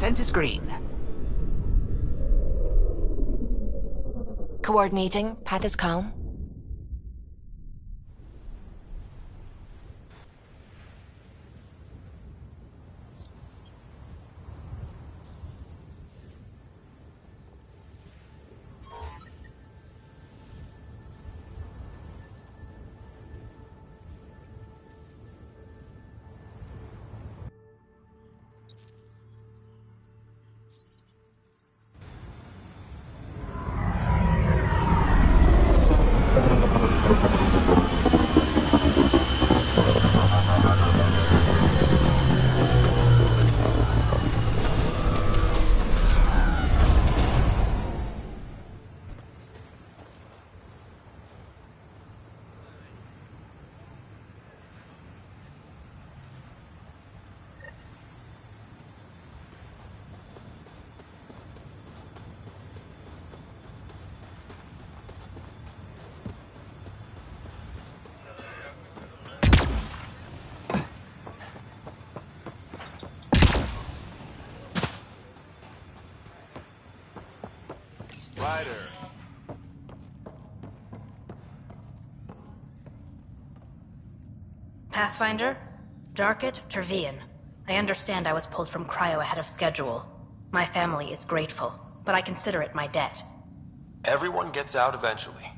Ascent is green. Coordinating. Path is calm. Pathfinder? Jarkett, Tervian. I understand I was pulled from cryo ahead of schedule. My family is grateful, but I consider it my debt. Everyone gets out eventually.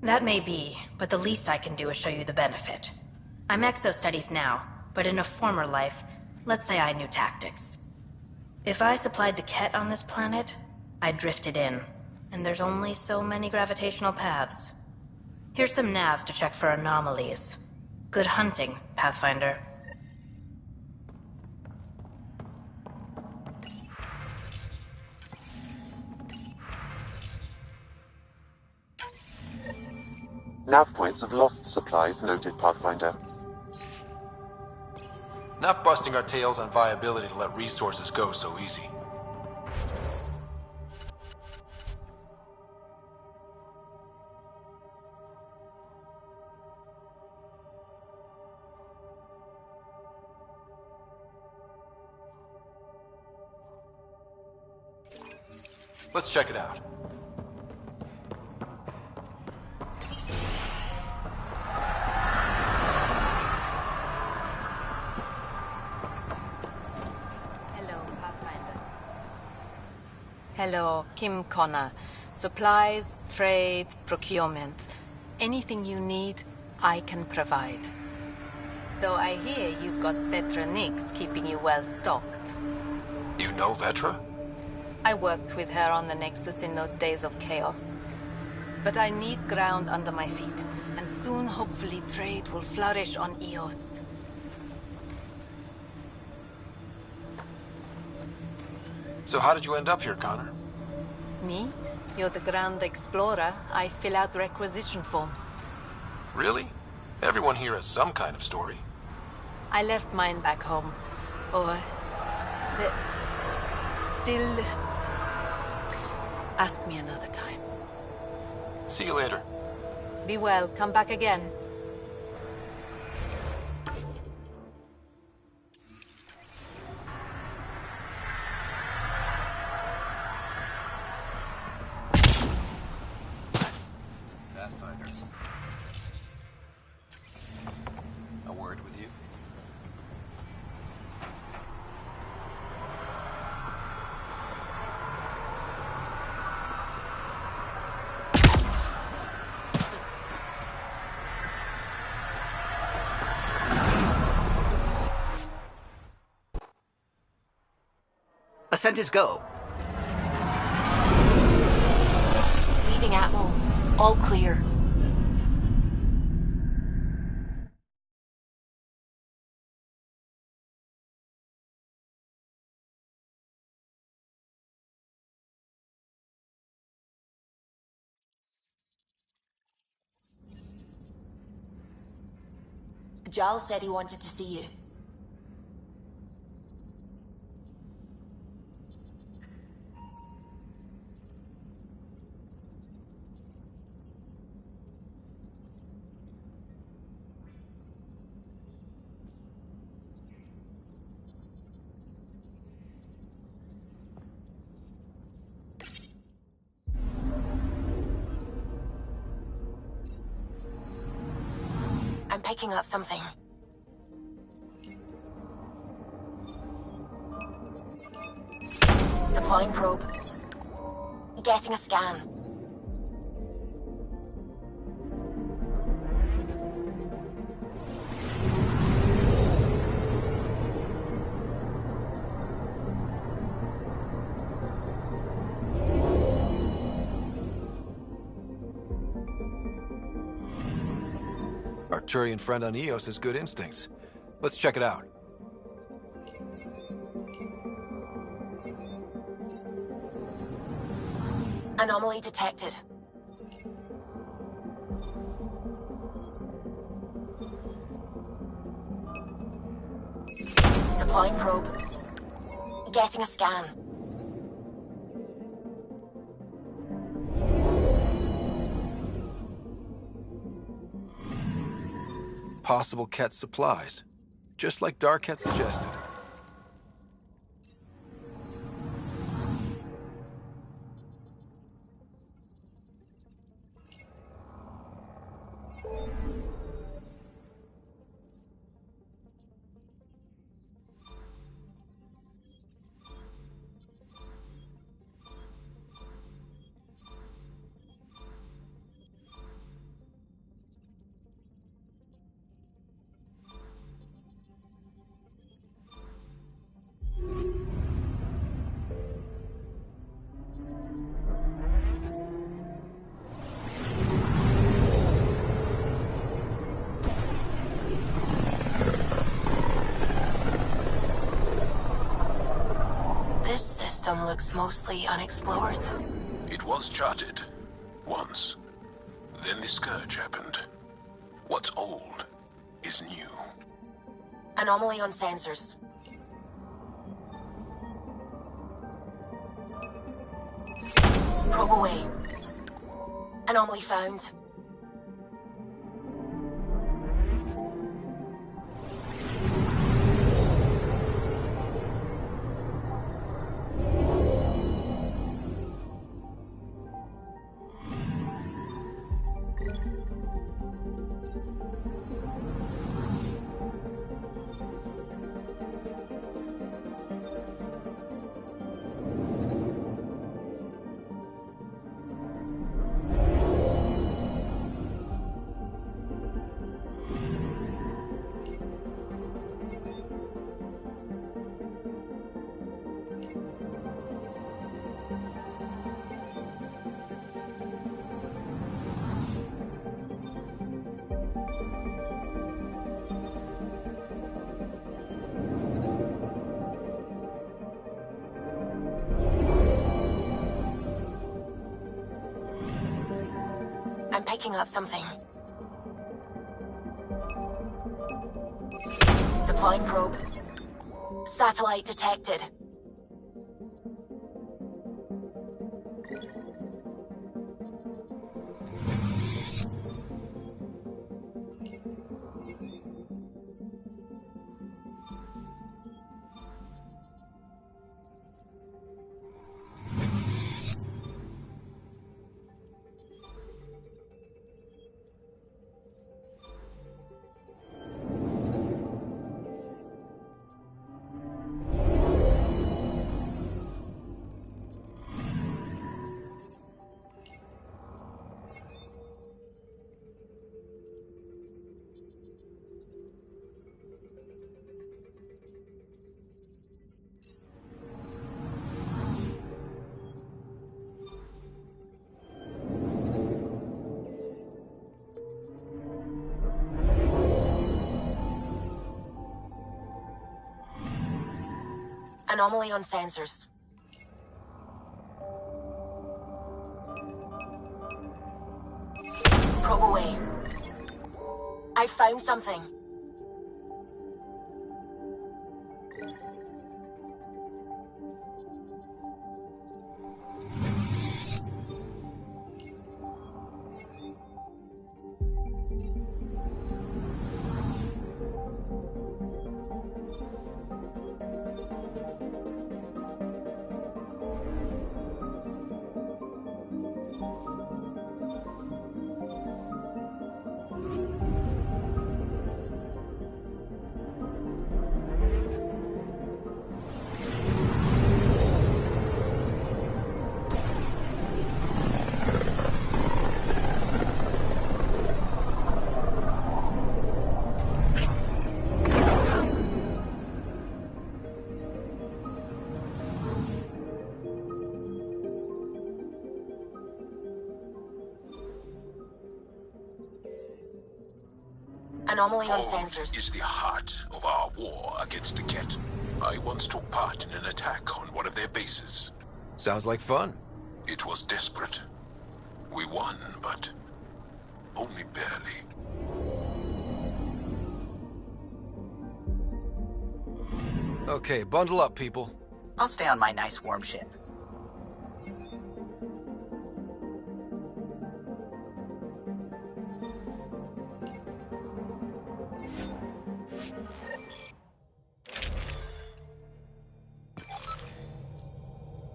That may be, but the least I can do is show you the benefit. I'm exo-studies now, but in a former life, let's say I knew tactics. If I supplied the Ket on this planet, I drifted in, and there's only so many gravitational paths. Here's some navs to check for anomalies. Good hunting, Pathfinder. Nav points of lost supplies noted, Pathfinder. Not busting our tails on viability to let resources go so easy. Let's check it out. Hello, Pathfinder. Hello, Kim Connor. Supplies, trade, procurement. Anything you need, I can provide. Though I hear you've got Vetra Nix keeping you well stocked. You know Vetra? I worked with her on the Nexus in those days of chaos. But I need ground under my feet, and soon hopefully trade will flourish on Eos. So how did you end up here, Connor? Me? You're the Grand Explorer. I fill out requisition forms. Really? Everyone here has some kind of story. I left mine back home. Or... Still... Ask me another time. See you later. Be well. Come back again. Pathfinder. A word with you? Ascent is go. Leaving Atmo. All clear. Giles said he wanted to see you. picking up something. Deploying probe. Getting a scan. Arturian friend on Eos has good instincts. Let's check it out. Anomaly detected. Deploying probe. Getting a scan. Possible Ket supplies, just like Dark had suggested. This system looks mostly unexplored. It was charted. Once. Then the Scourge happened. What's old is new. Anomaly on sensors. Probe away. Anomaly found. I'm picking up something. Deploying probe. Satellite detected. Anomaly on sensors. Probe away. I found something. Anomaly on Home sensors. is the heart of our war against the Ket. I once took part in an attack on one of their bases. Sounds like fun. It was desperate. We won, but only barely. Okay, bundle up, people. I'll stay on my nice warm ship.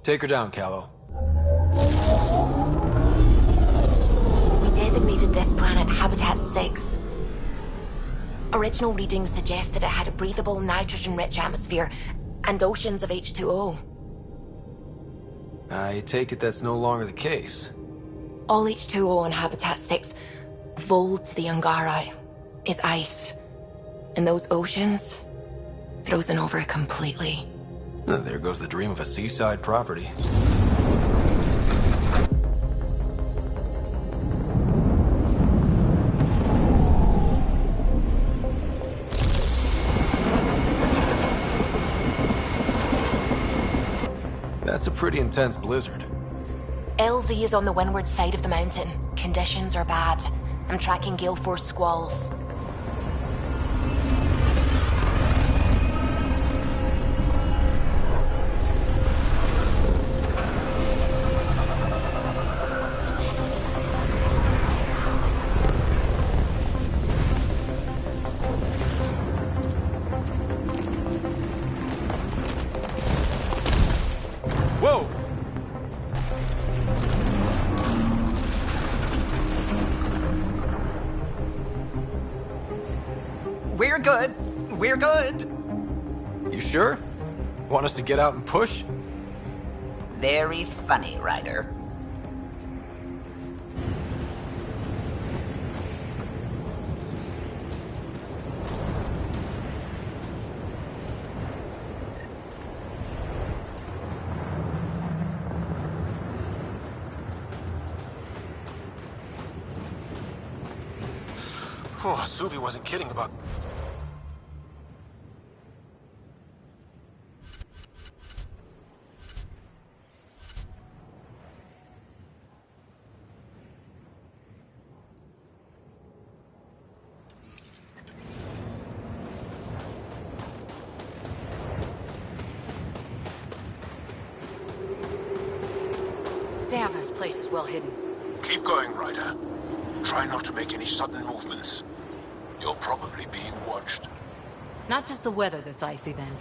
Take her down, Callow. We designated this planet Habitat 6. Original readings suggest that it had a breathable, nitrogen-rich atmosphere and oceans of H2O. I take it that's no longer the case. All H2O on Habitat 6, vol to the Angara, is ice. And those oceans, frozen over completely. There goes the dream of a seaside property. That's a pretty intense blizzard. LZ is on the windward side of the mountain. Conditions are bad. I'm tracking gale force squalls. Whoa! We're good. We're good. You sure? Want us to get out and push? Very funny, Ryder. Oh, Suvi wasn't kidding about... Damn, this place is well hidden. Keep going, Ryder. Try not to make any sudden movements. You're probably being watched. Not just the weather that's icy then.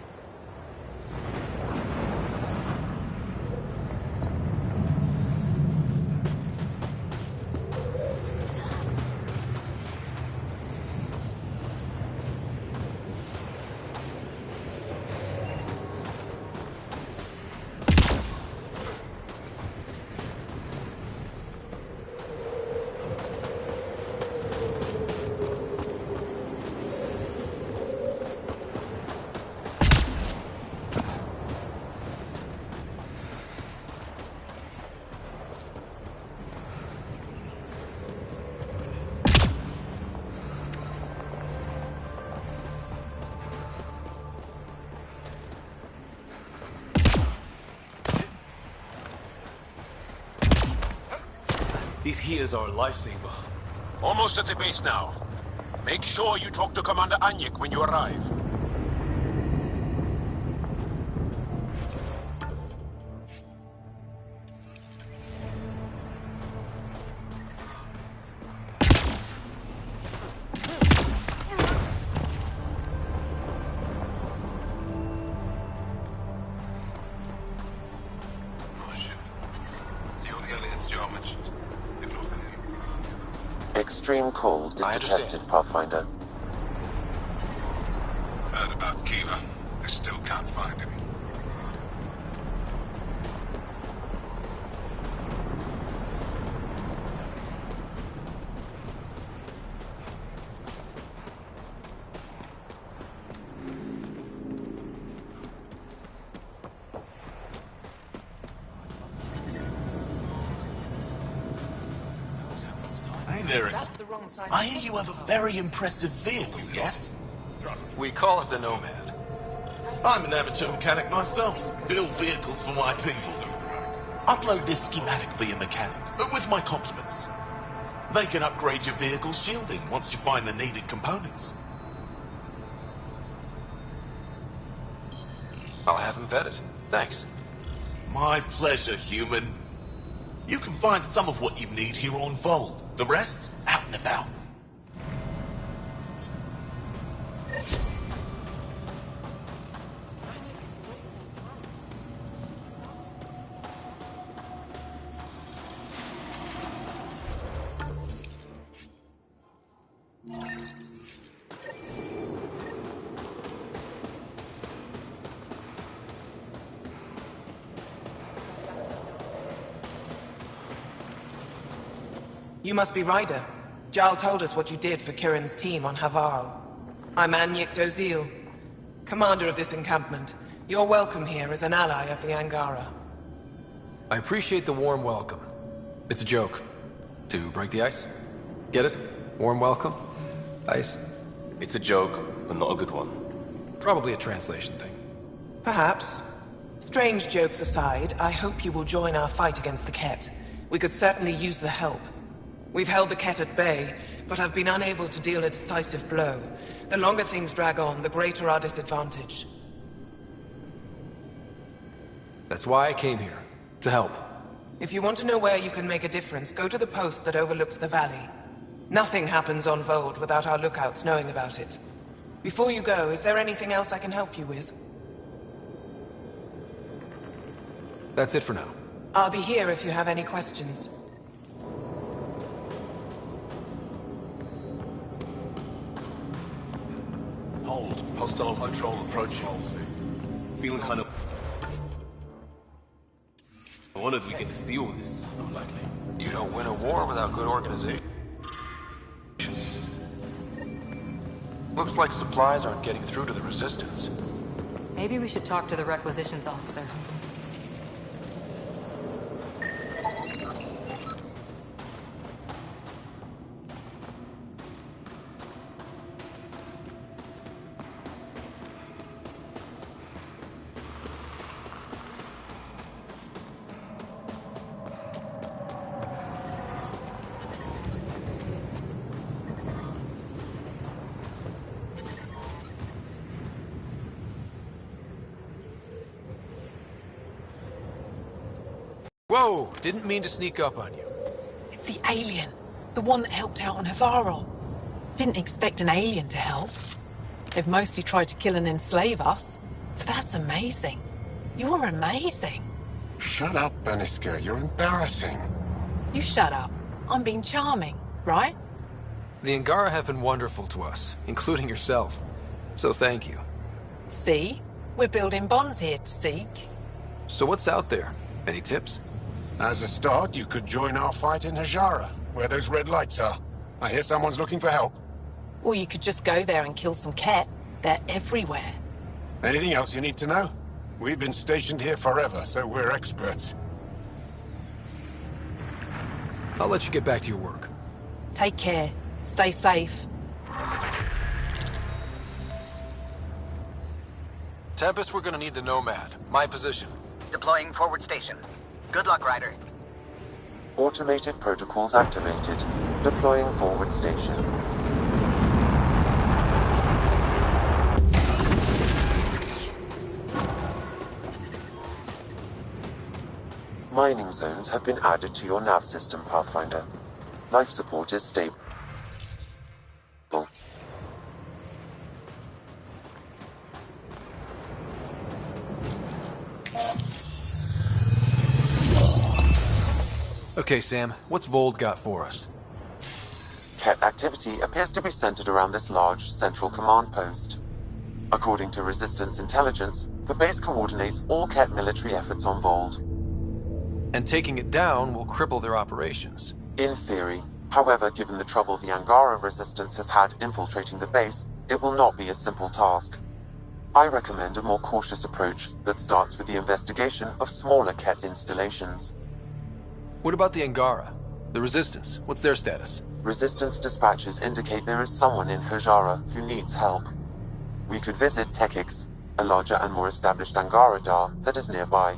These heaters are a lifesaver. Almost at the base now. Make sure you talk to Commander Anyik when you arrive. Extreme cold is I understand. detected, Pathfinder. Heard about Kiva. I still can't find him. Hey there, That's the wrong I hear you have a very impressive vehicle, yes? We call it the Nomad. I'm an amateur mechanic myself. Build vehicles for my people. Upload this schematic for your mechanic, with my compliments. They can upgrade your vehicle's shielding once you find the needed components. I'll have him vetted. Thanks. My pleasure, human. You can find some of what you need here on Vold. The rest, out and about. You must be Ryder. Jarl told us what you did for Kirin's team on Havarl. I'm Anyek Dozil, commander of this encampment. You're welcome here as an ally of the Angara. I appreciate the warm welcome. It's a joke. To break the ice? Get it? Warm welcome? Ice? It's a joke, but not a good one. Probably a translation thing. Perhaps. Strange jokes aside, I hope you will join our fight against the Ket. We could certainly use the help. We've held the Ket at bay, but have been unable to deal a decisive blow. The longer things drag on, the greater our disadvantage. That's why I came here. To help. If you want to know where you can make a difference, go to the post that overlooks the valley. Nothing happens on Vold without our lookouts knowing about it. Before you go, is there anything else I can help you with? That's it for now. I'll be here if you have any questions. Hold. Hostile patrol approaching. Feeling kind of... I wondered we get to see all this. Unlikely. You don't win a war without good organization. Looks like supplies aren't getting through to the Resistance. Maybe we should talk to the requisitions officer. Whoa! Didn't mean to sneak up on you. It's the alien. The one that helped out on Havarl. Didn't expect an alien to help. They've mostly tried to kill and enslave us. So that's amazing. You're amazing. Shut up, Beniska. You're embarrassing. You shut up. I'm being charming, right? The Angara have been wonderful to us, including yourself. So thank you. See? We're building bonds here to seek. So what's out there? Any tips? As a start, you could join our fight in Hajara, where those red lights are. I hear someone's looking for help. Or you could just go there and kill some Ket. They're everywhere. Anything else you need to know? We've been stationed here forever, so we're experts. I'll let you get back to your work. Take care. Stay safe. Tempest, we're gonna need the Nomad. My position. Deploying forward station. Good luck, Ryder. Automated protocols activated. Deploying forward station. Mining zones have been added to your nav system, Pathfinder. Life support is stable. Okay, Sam, what's Vold got for us? Ket activity appears to be centered around this large central command post. According to Resistance intelligence, the base coordinates all Ket military efforts on Vold. And taking it down will cripple their operations. In theory. However, given the trouble the Angara Resistance has had infiltrating the base, it will not be a simple task. I recommend a more cautious approach that starts with the investigation of smaller Ket installations. What about the Angara? The Resistance, what's their status? Resistance dispatches indicate there is someone in Hajara who needs help. We could visit Tekix, a larger and more established Angara Dar that is nearby.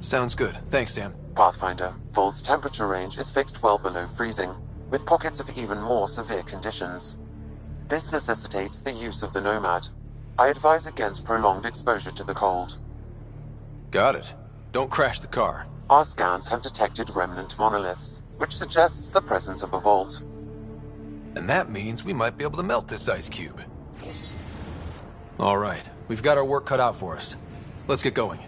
Sounds good. Thanks, Sam. Pathfinder, Vold's temperature range is fixed well below freezing, with pockets of even more severe conditions. This necessitates the use of the Nomad. I advise against prolonged exposure to the cold. Got it. Don't crash the car. Our scans have detected remnant monoliths, which suggests the presence of a vault. And that means we might be able to melt this ice cube. All right, we've got our work cut out for us. Let's get going.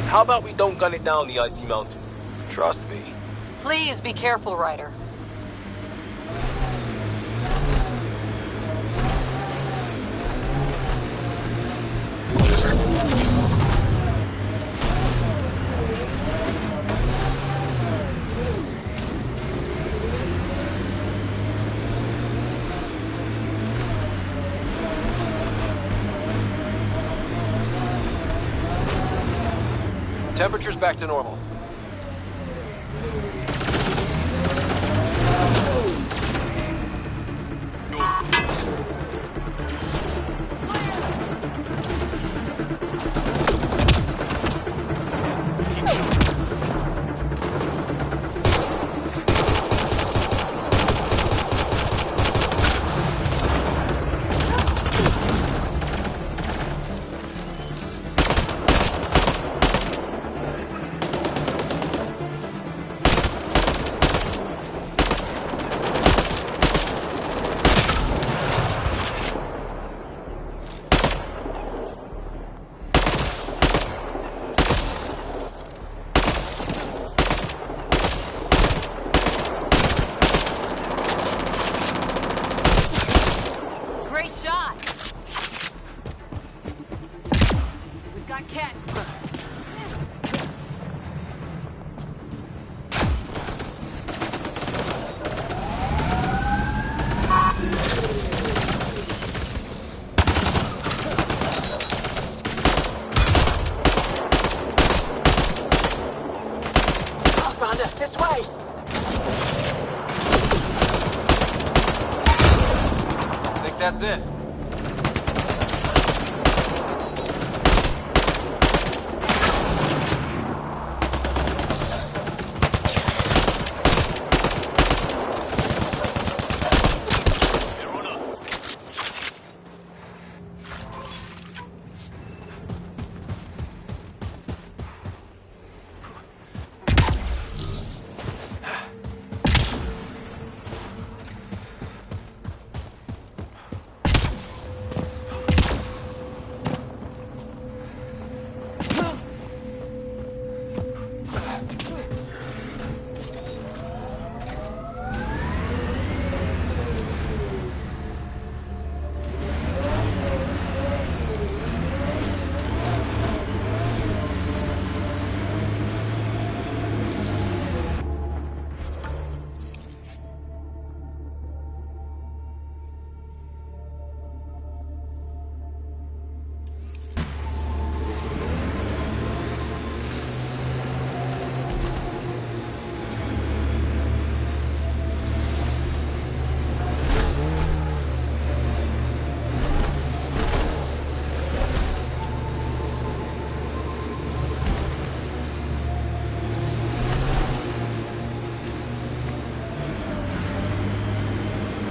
How about we don't gun it down the icy mountain? Trust me. Please be careful, Ryder. Temperature's back to normal. This way! I think that's it.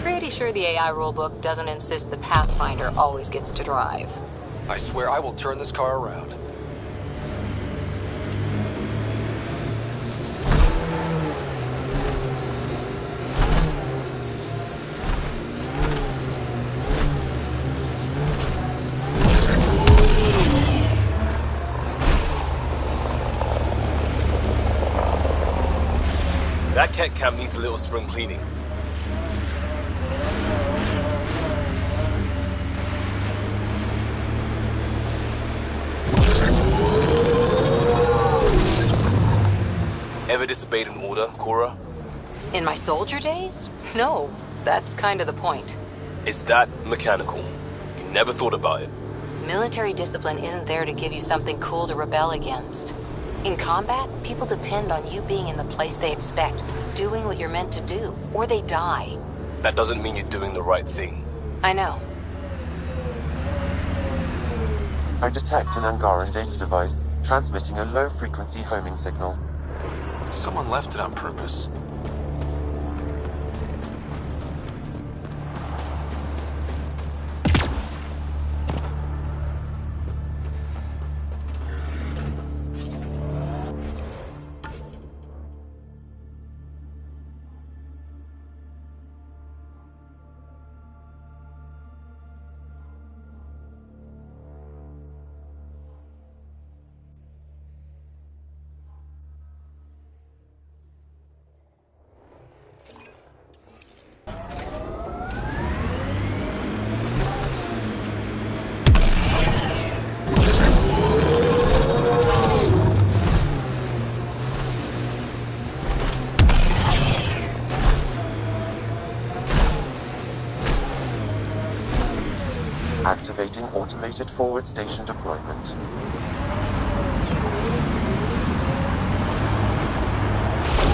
Pretty sure the AI rulebook doesn't insist the Pathfinder always gets to drive. I swear I will turn this car around. That cat cam needs a little spring cleaning. Ever disobeyed an order, Cora? In my soldier days? No, that's kind of the point. It's that mechanical. You never thought about it. Military discipline isn't there to give you something cool to rebel against. In combat, people depend on you being in the place they expect, doing what you're meant to do, or they die. That doesn't mean you're doing the right thing. I know. I detect an Angaran data device, transmitting a low-frequency homing signal. Someone left it on purpose. Activating automated forward station deployment.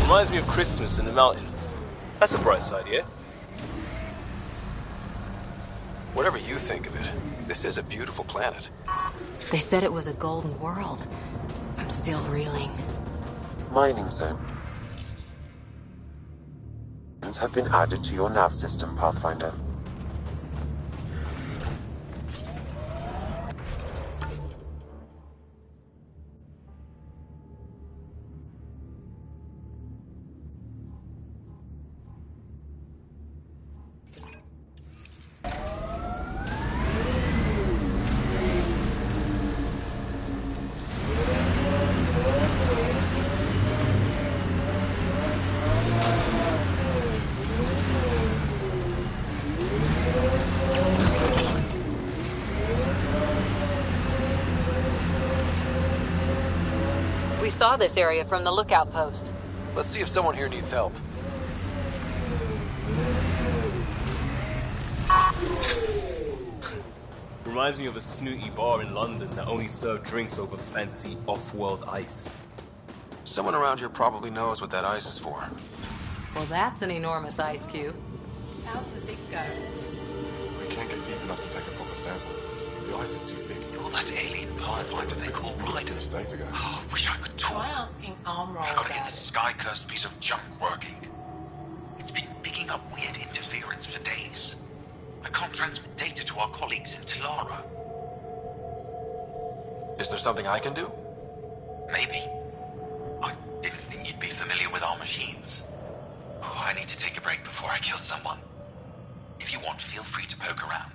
Reminds me of Christmas in the mountains. That's a bright side, yeah? Whatever you think of it, this is a beautiful planet. They said it was a golden world. I'm still reeling. Mining zone. Have been added to your nav system, Pathfinder. We saw this area from the lookout post. Let's see if someone here needs help. Reminds me of a snooty bar in London that only served drinks over fancy off-world ice. Someone around here probably knows what that ice is for. Well, that's an enormous ice cube. How's the dig go? We can't get deep enough to take a proper sample. The ice is too thick. You're that alien Pathfinder they call Ryder. Days ago. Oh, I wish I could talk. Try asking Armroll I gotta get about this it. sky-cursed piece of junk working. It's been picking up weird interference for days. I can't transmit data to our colleagues in Tilara. Is there something I can do? Maybe. I didn't think you'd be familiar with our machines. Oh, I need to take a break before I kill someone. If you want, feel free to poke around.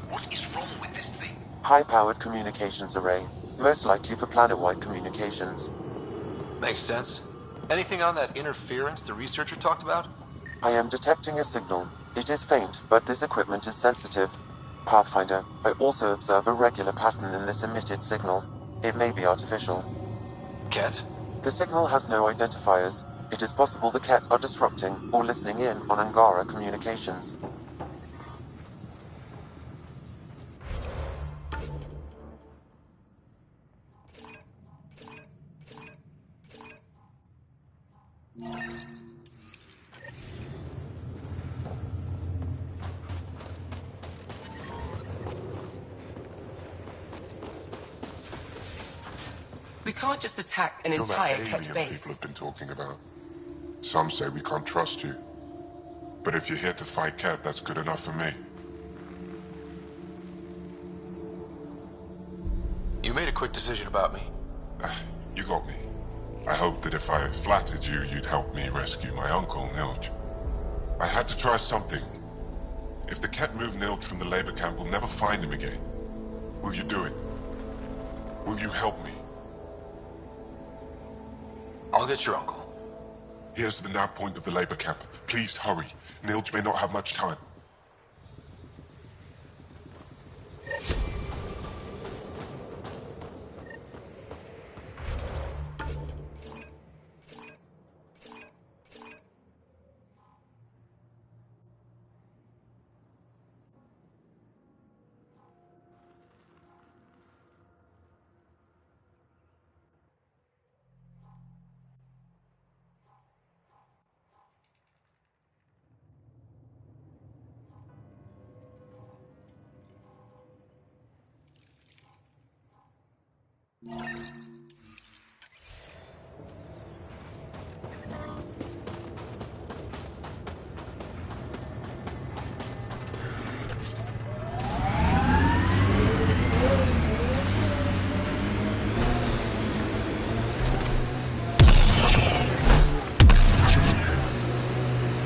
What is wrong with this thing? High-powered communications array, most likely for planet-wide communications. Makes sense. Anything on that interference the researcher talked about? I am detecting a signal. It is faint, but this equipment is sensitive. Pathfinder, I also observe a regular pattern in this emitted signal. It may be artificial. Ket? The signal has no identifiers. It is possible the Ket are disrupting or listening in on Angara communications. We can't just attack an You're that entire alien Ket people base. have been talking about. Some say we can't trust you. But if you're here to fight Ket, that's good enough for me. You made a quick decision about me. You got me. I hoped that if I flattered you, you'd help me rescue my uncle, Nilj. I had to try something. If the Ket move Nilj from the labor camp, we'll never find him again. Will you do it? Will you help me? I'll get your uncle. Here's the nav point of the labor camp. Please hurry. Nilj may not have much time.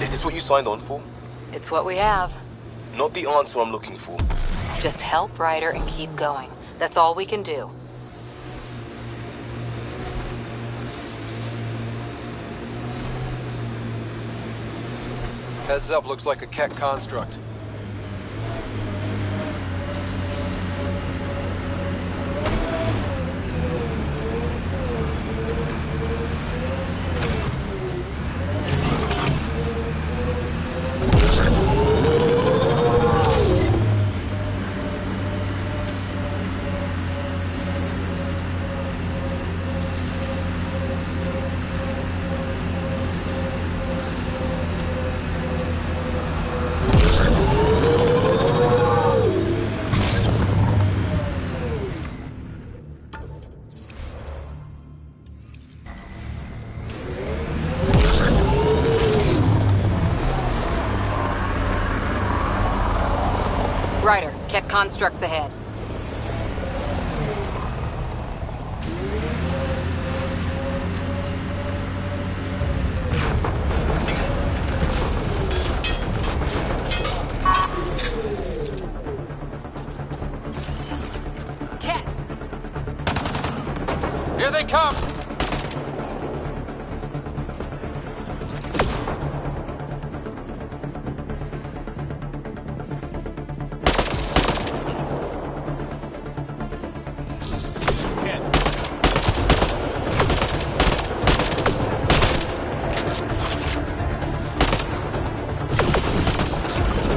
Is this what you signed on for? It's what we have. Not the answer I'm looking for. Just help Ryder and keep going. That's all we can do. Heads up, looks like a Ket construct. Ryder, Ket constructs ahead. Ket! Here they come!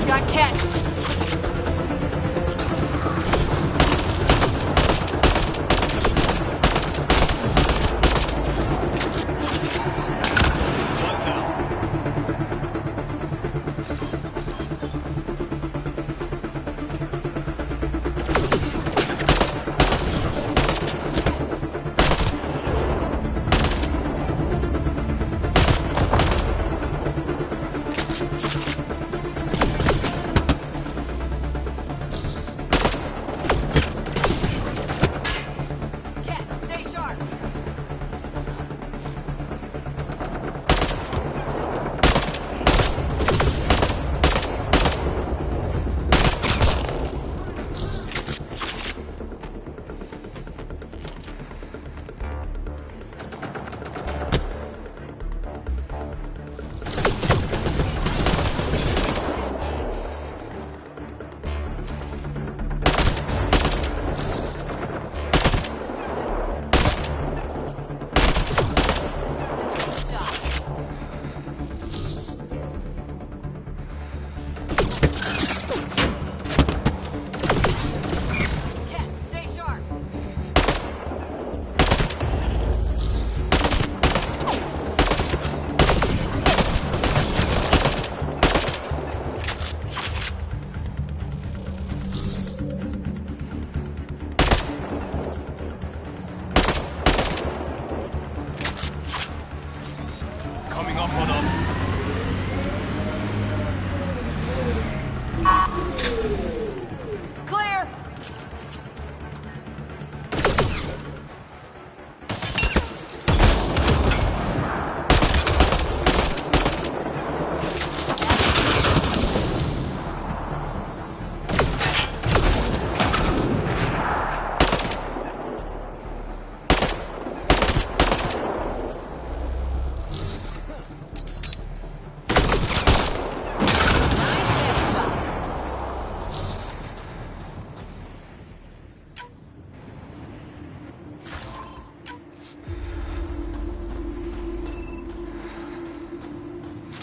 Got Ket!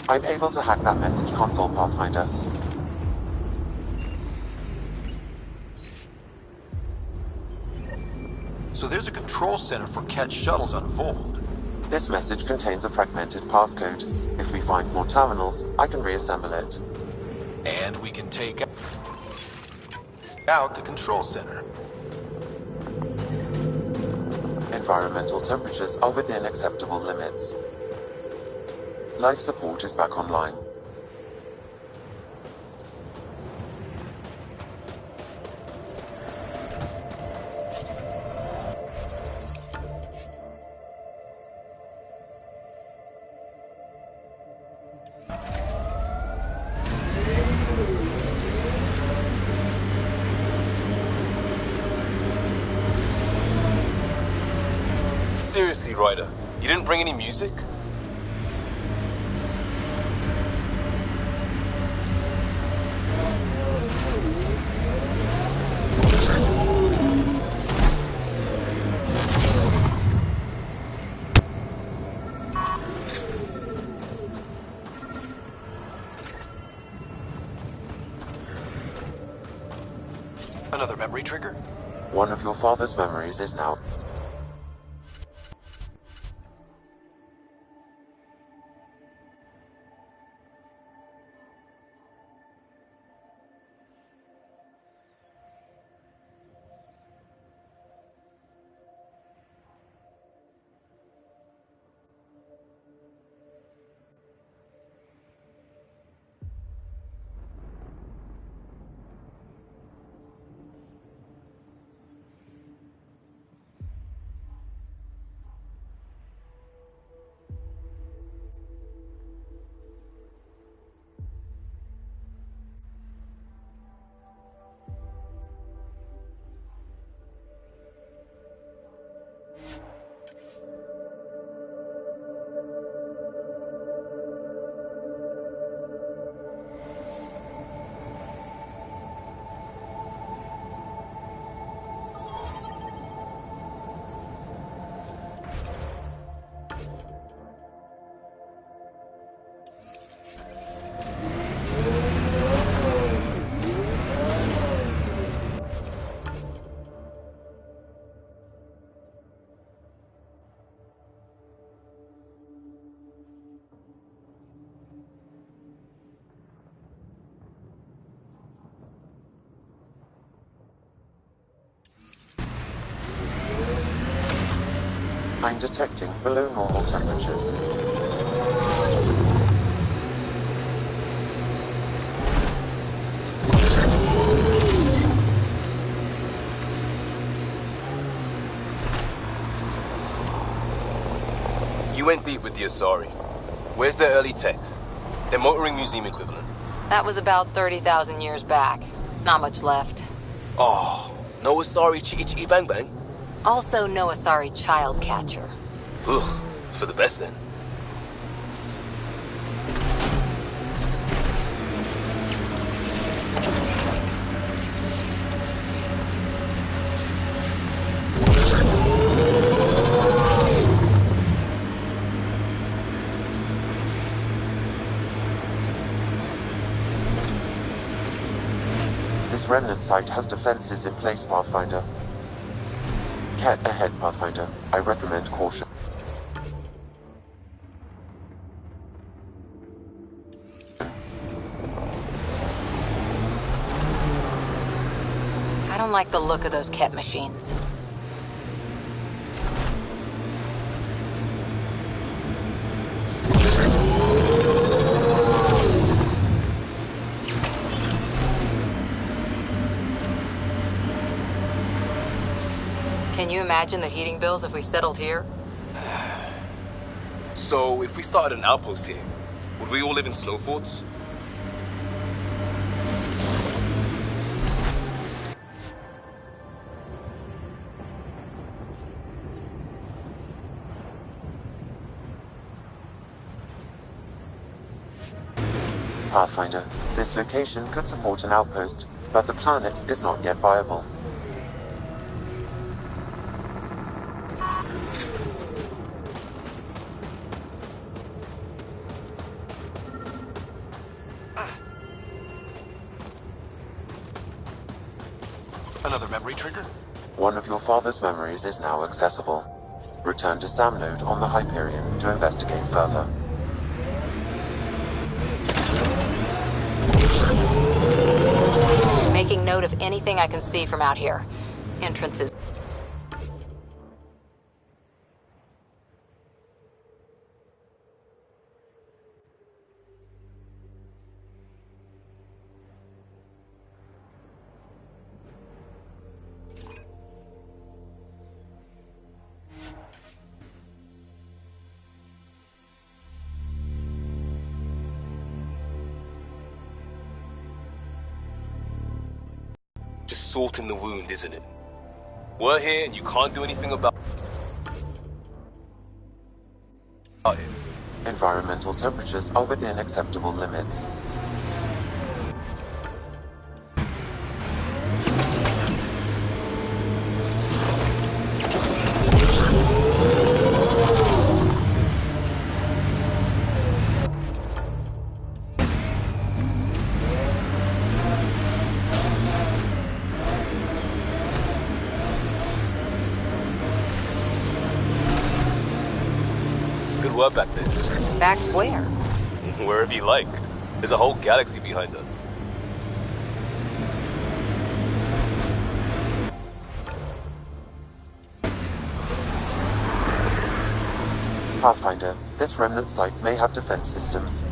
I'm able to hack that message console, Pathfinder. So there's a control center for Ket shuttles on Vold. This message contains a fragmented passcode. If we find more terminals, I can reassemble it. And we can take out the control center. Environmental temperatures are within acceptable limits. Life support is back online. Seriously, Ryder, you didn't bring any music? Another memory trigger? One of your father's memories is now... I'm detecting below normal temperatures. You went deep with the Asari. Where's their early tech? Their motoring museum equivalent? That was about 30,000 years back. Not much left. Oh, no Asari chitty chitty bang bang? Also no Asari child catcher. Ugh, for the best then. This remnant site has defenses in place, Pathfinder. Ket ahead, Pathfinder. I recommend caution. I don't like the look of those Ket machines. Can you imagine the heating bills if we settled here? So, if we started an outpost here, would we all live in snow forts? Pathfinder, this location could support an outpost, but the planet is not yet viable. another memory trigger? One of your father's memories is now accessible. Return to Sam Node on the Hyperion to investigate further. Making note of anything I can see from out here. Entrances. Just salting the wound, isn't it? We're here and you can't do anything about it. Environmental temperatures are within acceptable limits. Good work back there. Back where? Wherever you like. There's a whole galaxy behind us. Pathfinder, this remnant site may have defense systems.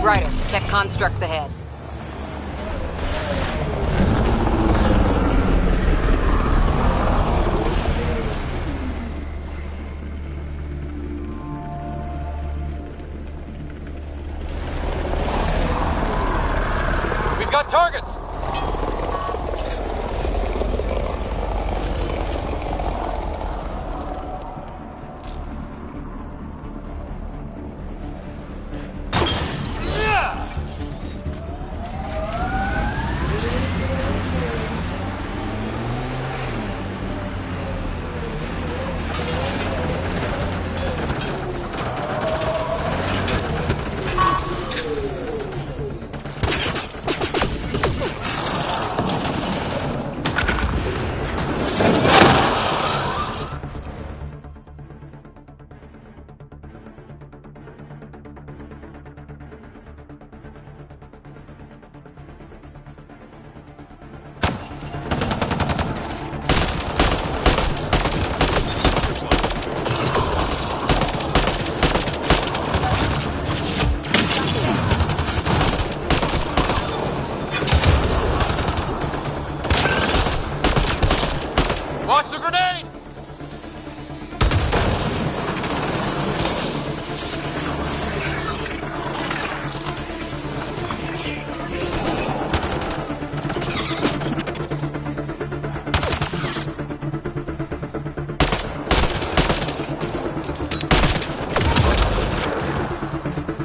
Ryder, check constructs ahead. We've got targets! Watch the grenade!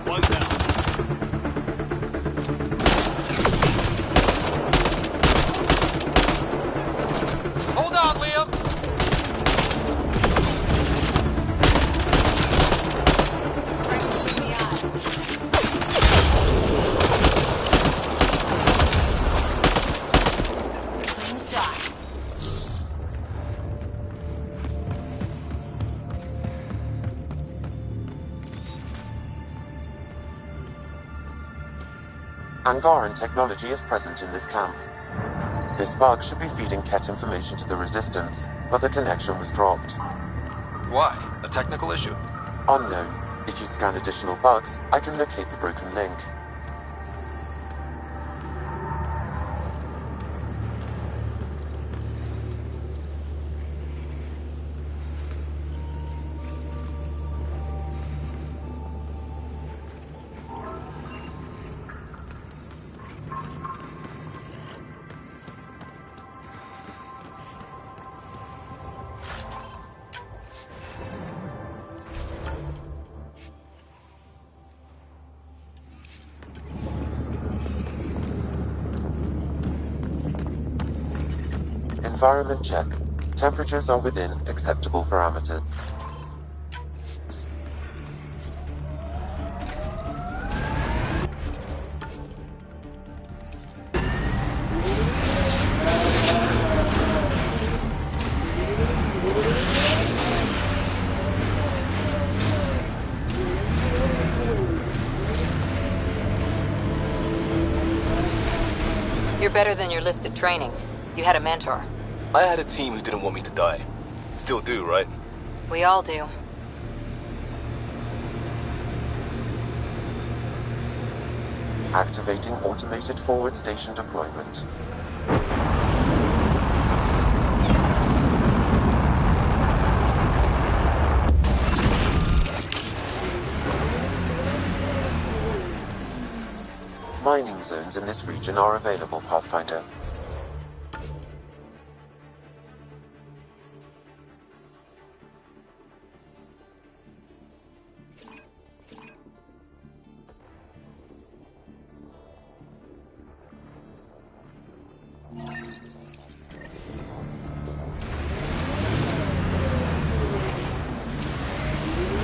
One down. Hold on, Liam! Angaran technology is present in this camp. This bug should be feeding Ket information to the Resistance. but the connection was dropped. Why? A technical issue? Unknown. If you scan additional bugs, I can locate the broken link. Environment check. Temperatures are within acceptable parameters. You're better than your listed training. You had a mentor. I had a team who didn't want me to die. Still do, right? We all do. Activating automated forward station deployment. Mining zones in this region are available, Pathfinder.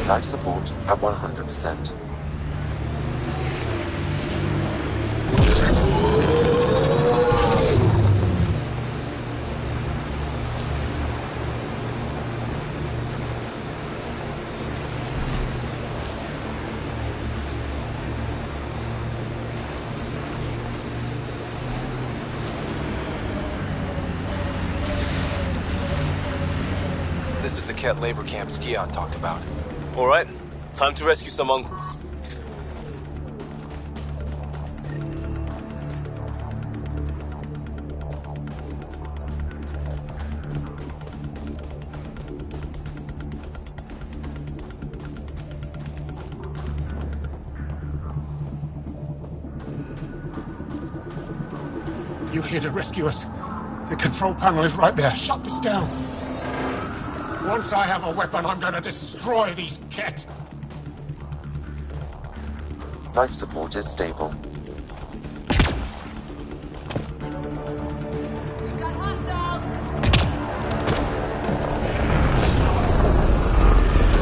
Life support at 100%. This is the Ket labor camp Scion talked about. All right, time to rescue some uncles. You're here to rescue us. The control panel is right there. Shut this down. Once I have a weapon, I'm gonna destroy these Ket. Life support is stable.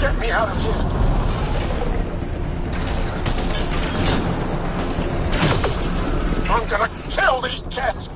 Get me out of here. I'm gonna kill these Ket.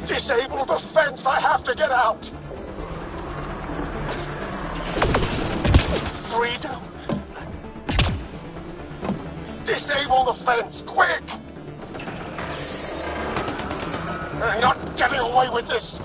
Disable the fence! I have to get out! Freedom! Disable the fence, quick! You're not getting away with this!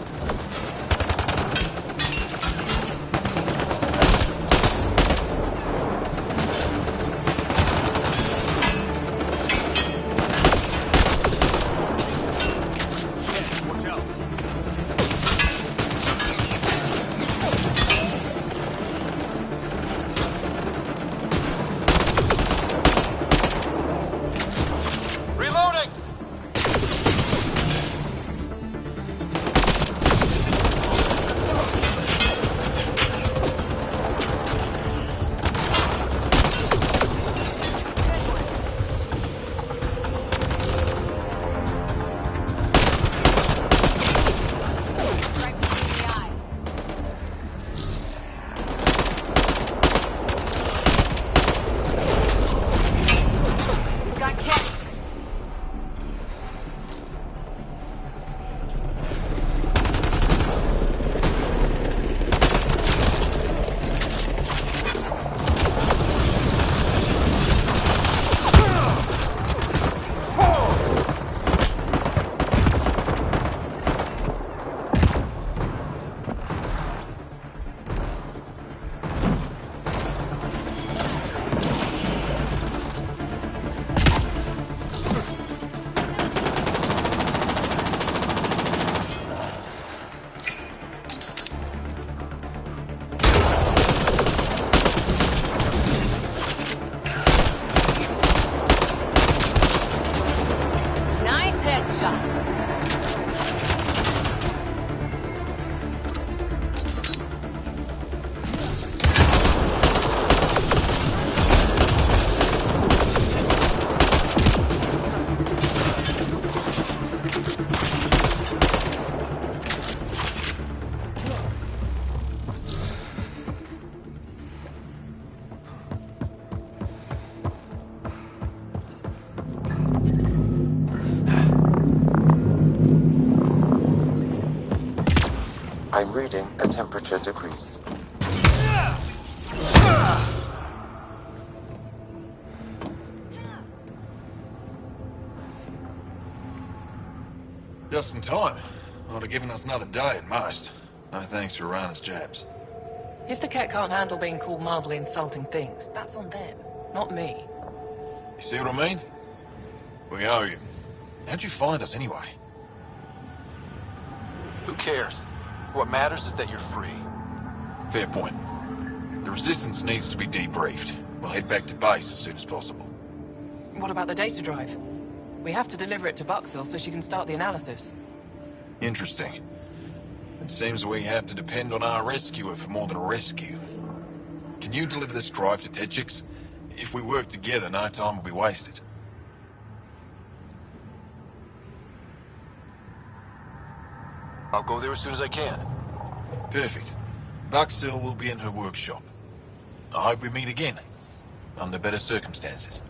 I'm reading a temperature decrease. Just in time. Ought to given us another day at most. No thanks to Rana's jabs. If the cat can't handle being called mildly insulting things, that's on them, not me. You see what I mean? We owe you. How'd you find us anyway? Who cares? What matters is that you're free. Fair point. The Resistance needs to be debriefed. We'll head back to base as soon as possible. What about the data drive? We have to deliver it to Buxville so she can start the analysis. Interesting. It seems we have to depend on our rescuer for more than a rescue. Can you deliver this drive to Tetchix? If we work together, no time will be wasted. I'll go there as soon as I can. Perfect. Buxville will be in her workshop. I hope we meet again, under better circumstances.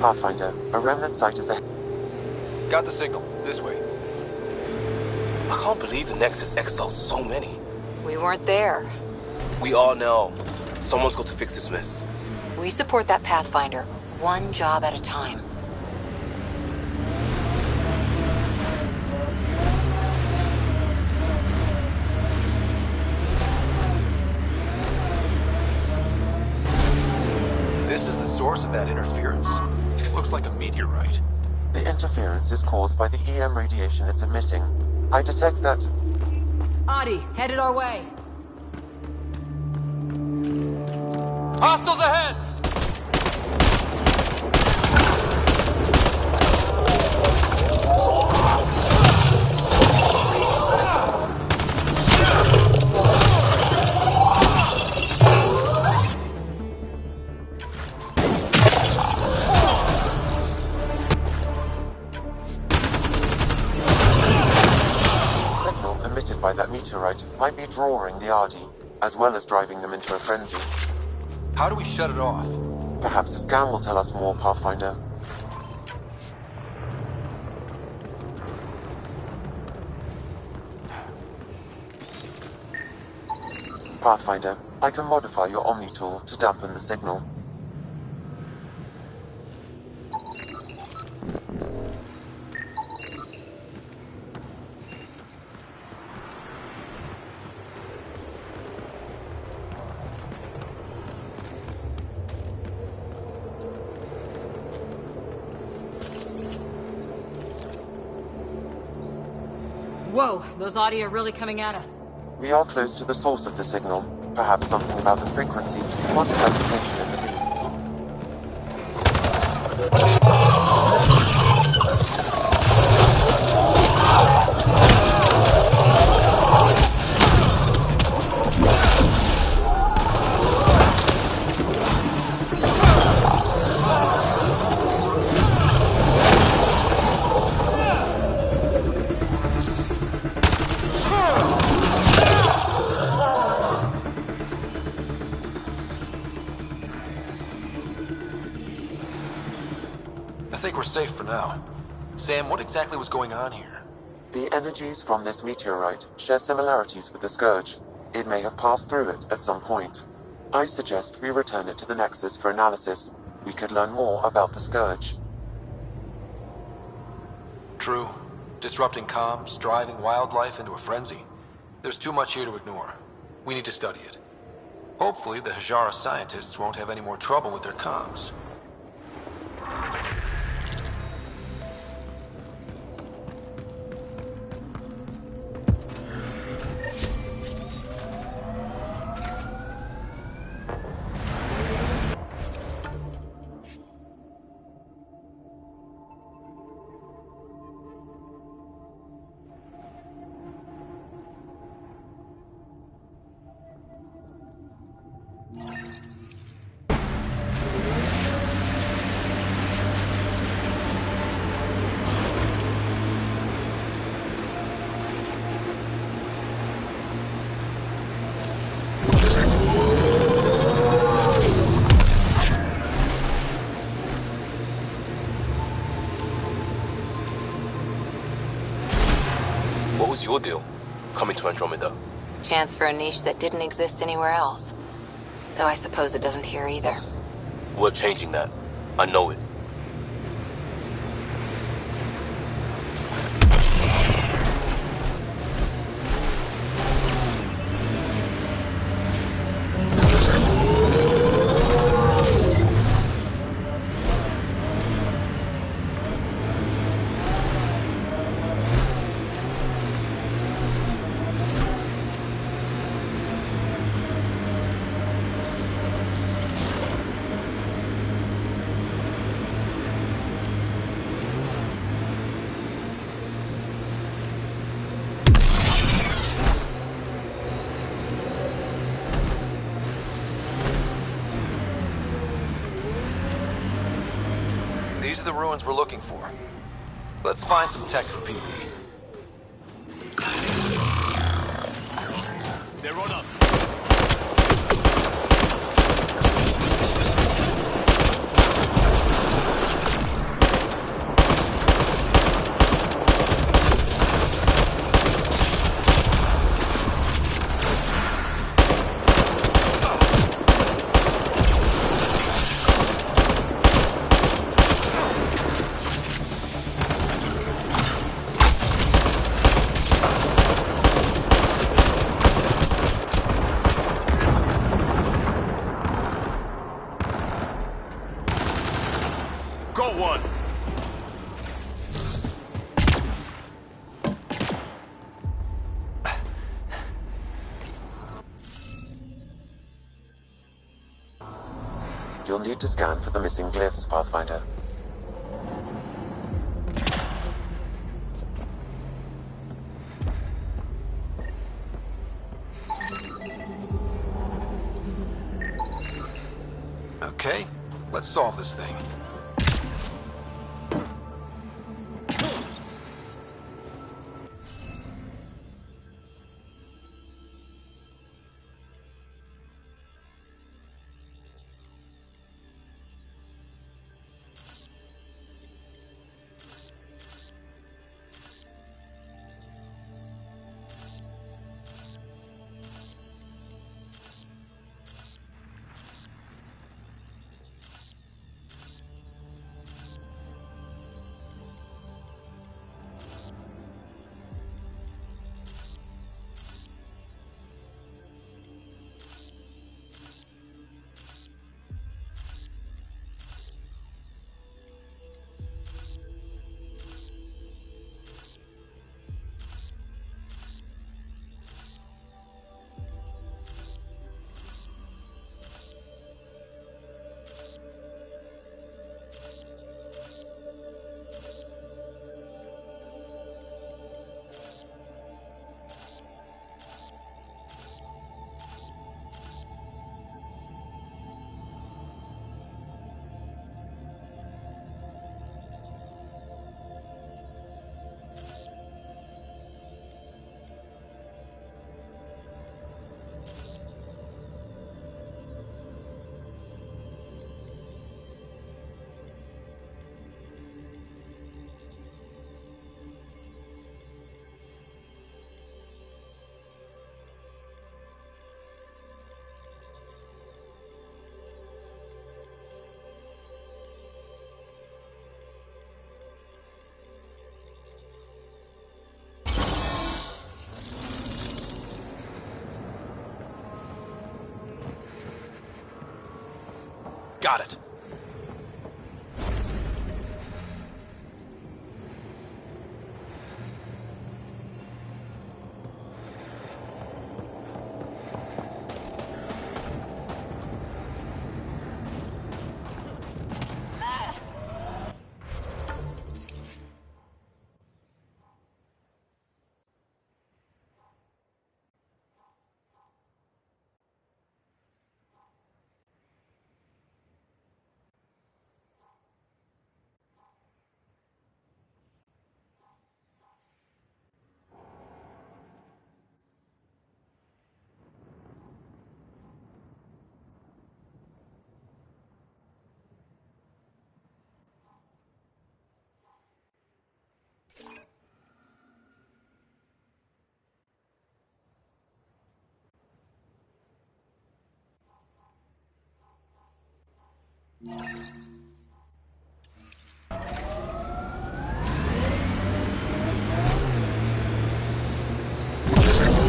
Pathfinder, a remnant site is ahead. Got the signal. This way. I can't believe the Nexus exiled so many. We weren't there. We all know. Someone's got to fix this mess. We support that Pathfinder, one job at a time. This is the source of that interference. looks like a meteorite. The interference is caused by the EM radiation it's emitting. I detect that... Adi, headed our way. Hostiles ahead! By that meteorite might be drawing the Ardi, as well as driving them into a frenzy. How do we shut it off? Perhaps the scan will tell us more, Pathfinder. Pathfinder, I can modify your Omni tool to dampen the signal. Whoa, those audio are really coming at us. We are close to the source of the signal. Perhaps something about the frequency must have attention in the beasts. I think we're safe for now. Sam, what exactly was going on here? The energies from this meteorite share similarities with the Scourge. It may have passed through it at some point. I suggest we return it to the Nexus for analysis. We could learn more about the Scourge. True. Disrupting comms, driving wildlife into a frenzy. There's too much here to ignore. We need to study it. Hopefully the Hajara scientists won't have any more trouble with their comms. What was your deal, coming to Andromeda? Chance for a niche that didn't exist anywhere else. Though I suppose it doesn't here either. We're changing that. I know it. These are the ruins we're looking for. Let's find some tech for PP. They're on us. You'll need to scan for the missing glyphs, Pathfinder. Okay, let's solve this thing. Got it.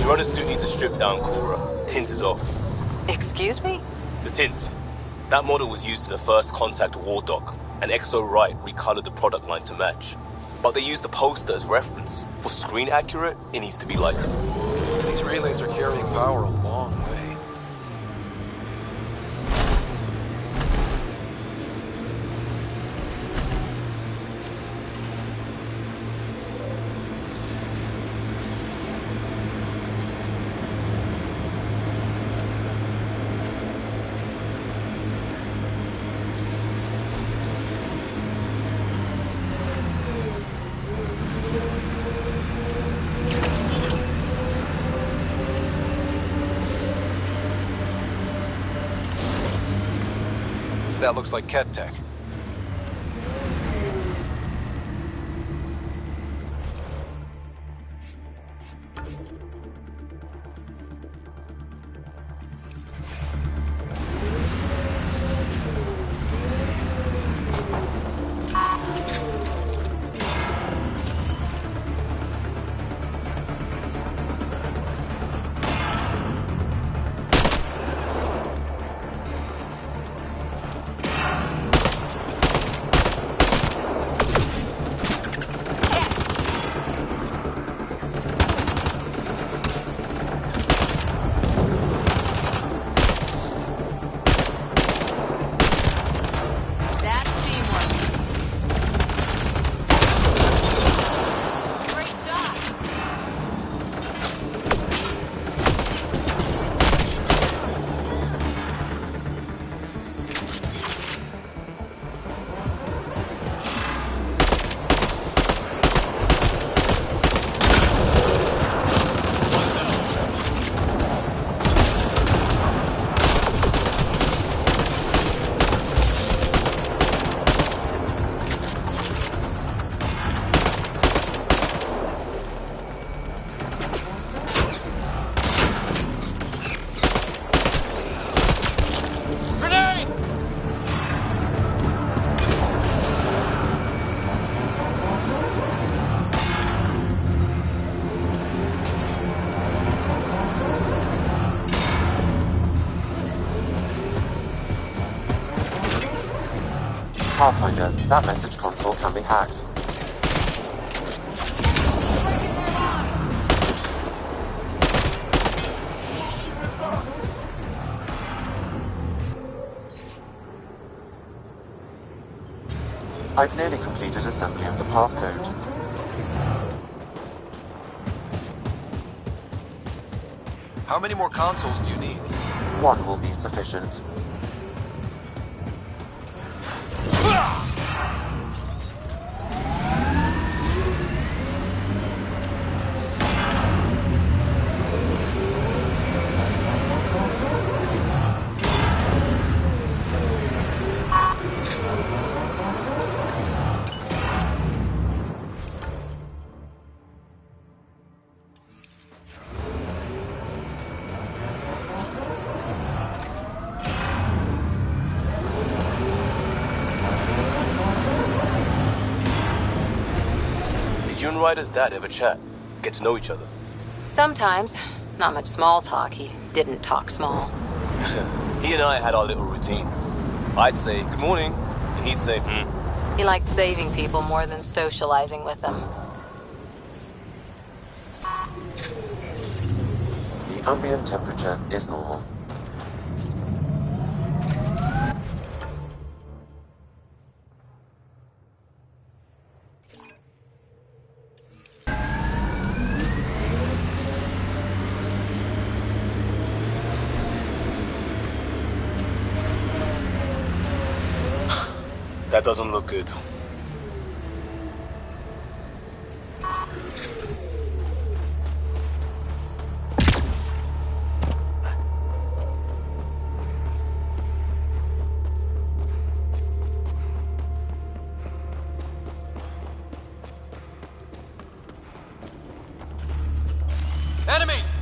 Your other suit needs a strip down, Cora. Tint is off. Excuse me? The tint. That model was used in the first Contact War Doc, and Exo Wright recolored the product line to match. But they used the poster as reference. For screen accurate, it needs to be lighter. These relays are carrying power a long way. That looks like Ket tech. Pathfinder, that message console can be hacked. I've nearly completed assembly of the passcode. How many more consoles do you need? One will be sufficient. You and Ryder's dad ever chat? Get to know each other? Sometimes. Not much small talk. He didn't talk small. He and I had our little routine. I'd say, good morning, and he'd say, He liked saving people more than socializing with them. The ambient temperature is normal. That doesn't look good. Enemies!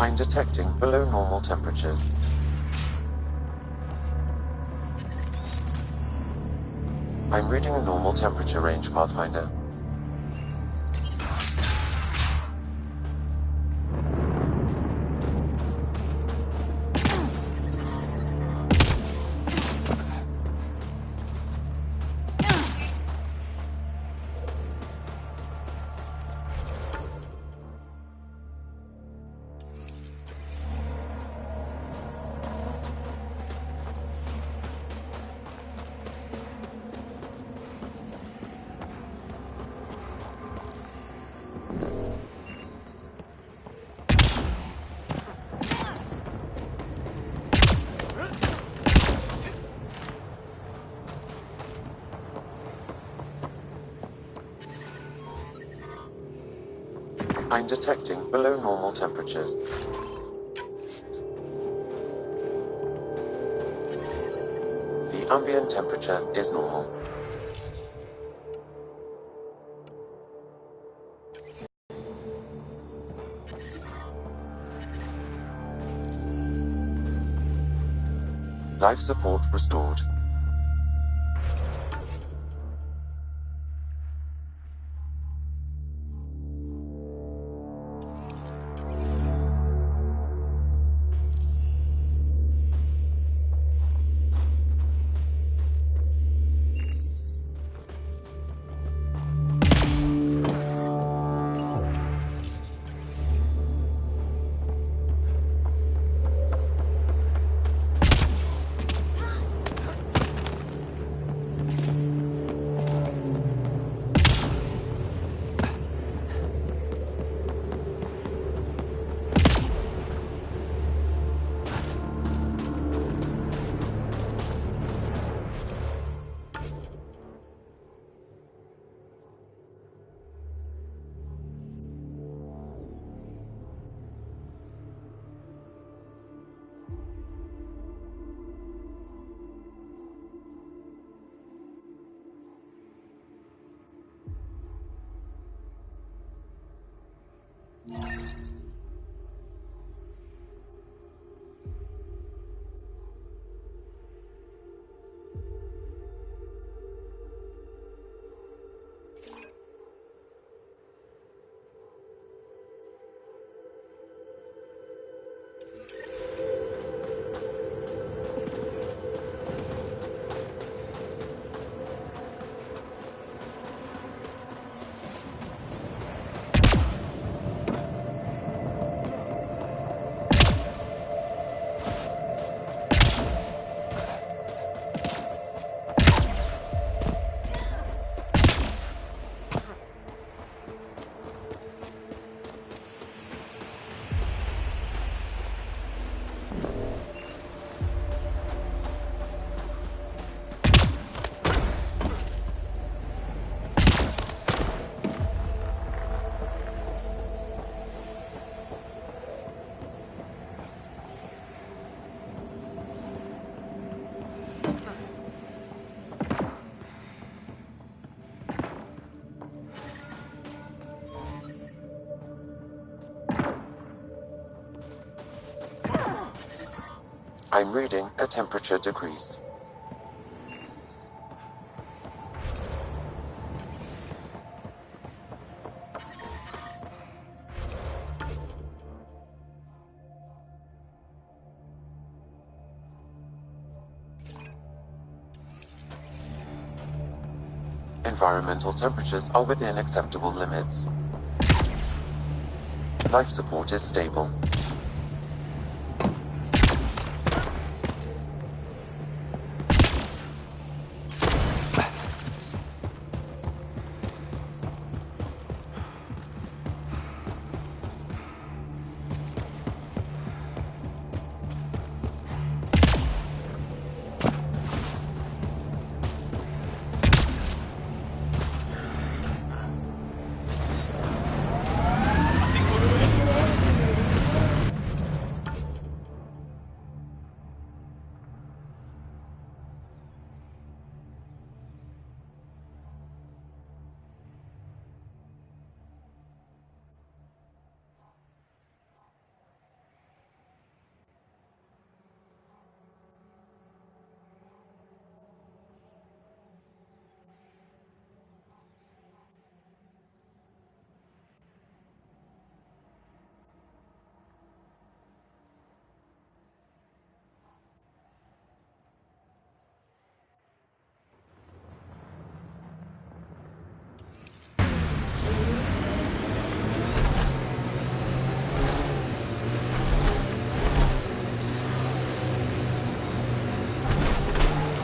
I'm detecting below normal temperatures. I'm reading a normal temperature range, Pathfinder. I'm detecting below normal temperatures. The ambient temperature is normal. Life support restored. I'm reading a temperature decrease. Environmental temperatures are within acceptable limits. Life support is stable.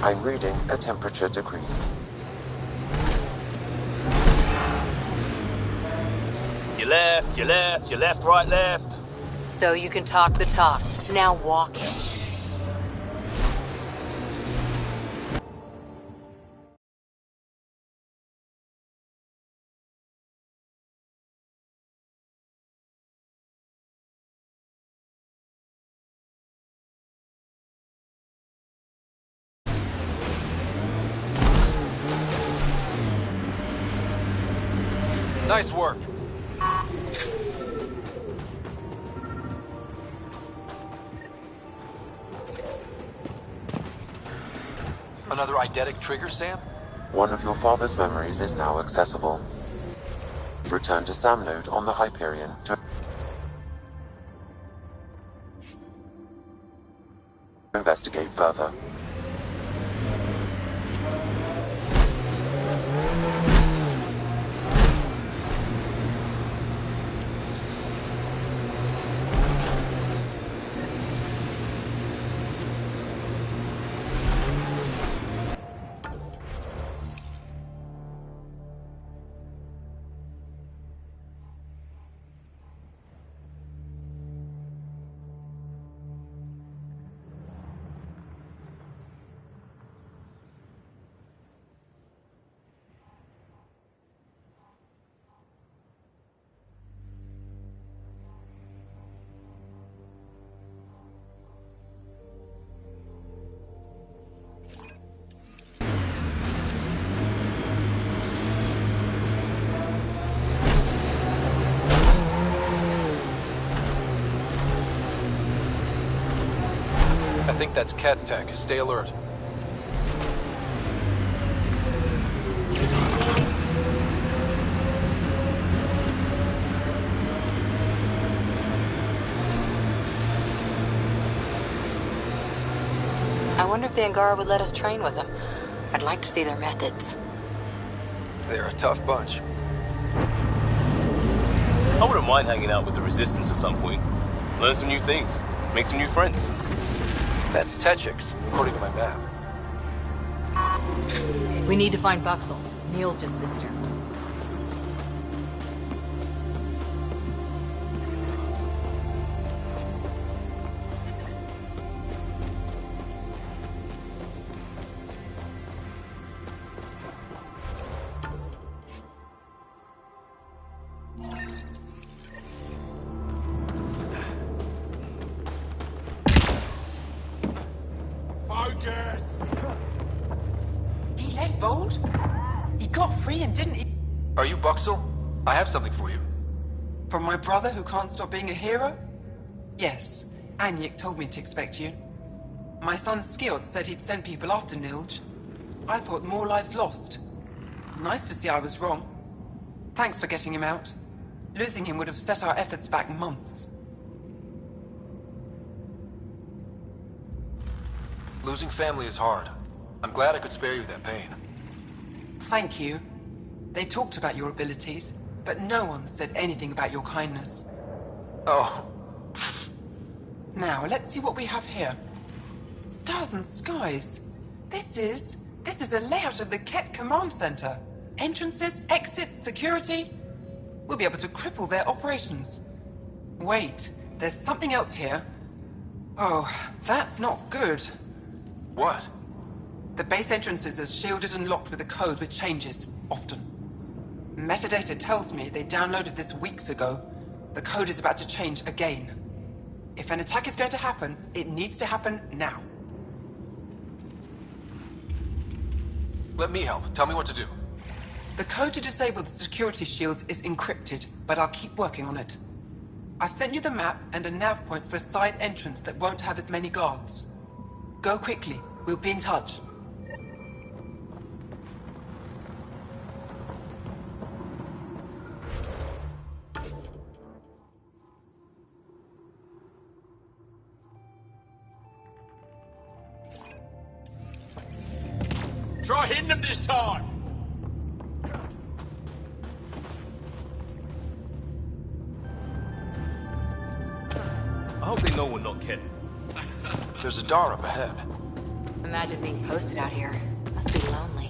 I'm reading a temperature decrease. You left, right, left. So you can talk the talk. Now walk it. Nice work. Another eidetic trigger, Sam? One of your father's memories is now accessible. Return to Sam node on the Hyperion to investigate further. I think that's Cat Tech. Stay alert. I wonder if the Angara would let us train with them. I'd like to see their methods. They're a tough bunch. I wouldn't mind hanging out with the Resistance at some point. Learn some new things. Make some new friends. That's Techix, according to my map. We need to find Buxel, Neil's sister. He left Vault? He got free and didn't he? Are you Buxel? I have something for you. From my brother who can't stop being a hero? Yes. Anyek told me to expect you. My son Skjort said he'd send people after Nilj. I thought more lives lost. Nice to see I was wrong. Thanks for getting him out. Losing him would have set our efforts back months. Losing family is hard. I'm glad I could spare you that pain. Thank you. They talked about your abilities, but no one said anything about your kindness. Oh. Now, let's see what we have here. Stars and skies. This is a layout of the Ket Command Center. Entrances, exits, security. We'll be able to cripple their operations. Wait, there's something else here. Oh, that's not good. What? The base entrances are shielded and locked with a code which changes, often. Metadata tells me they downloaded this weeks ago. The code is about to change again. If an attack is going to happen, it needs to happen now. Let me help. Tell me what to do. The code to disable the security shields is encrypted, but I'll keep working on it. I've sent you the map and a nav point for a side entrance that won't have as many guards. Go quickly. We'll be in touch. Try hitting them this time! I hope they know we're not kidding. There's a door up ahead. Imagine being posted out here. Must be lonely.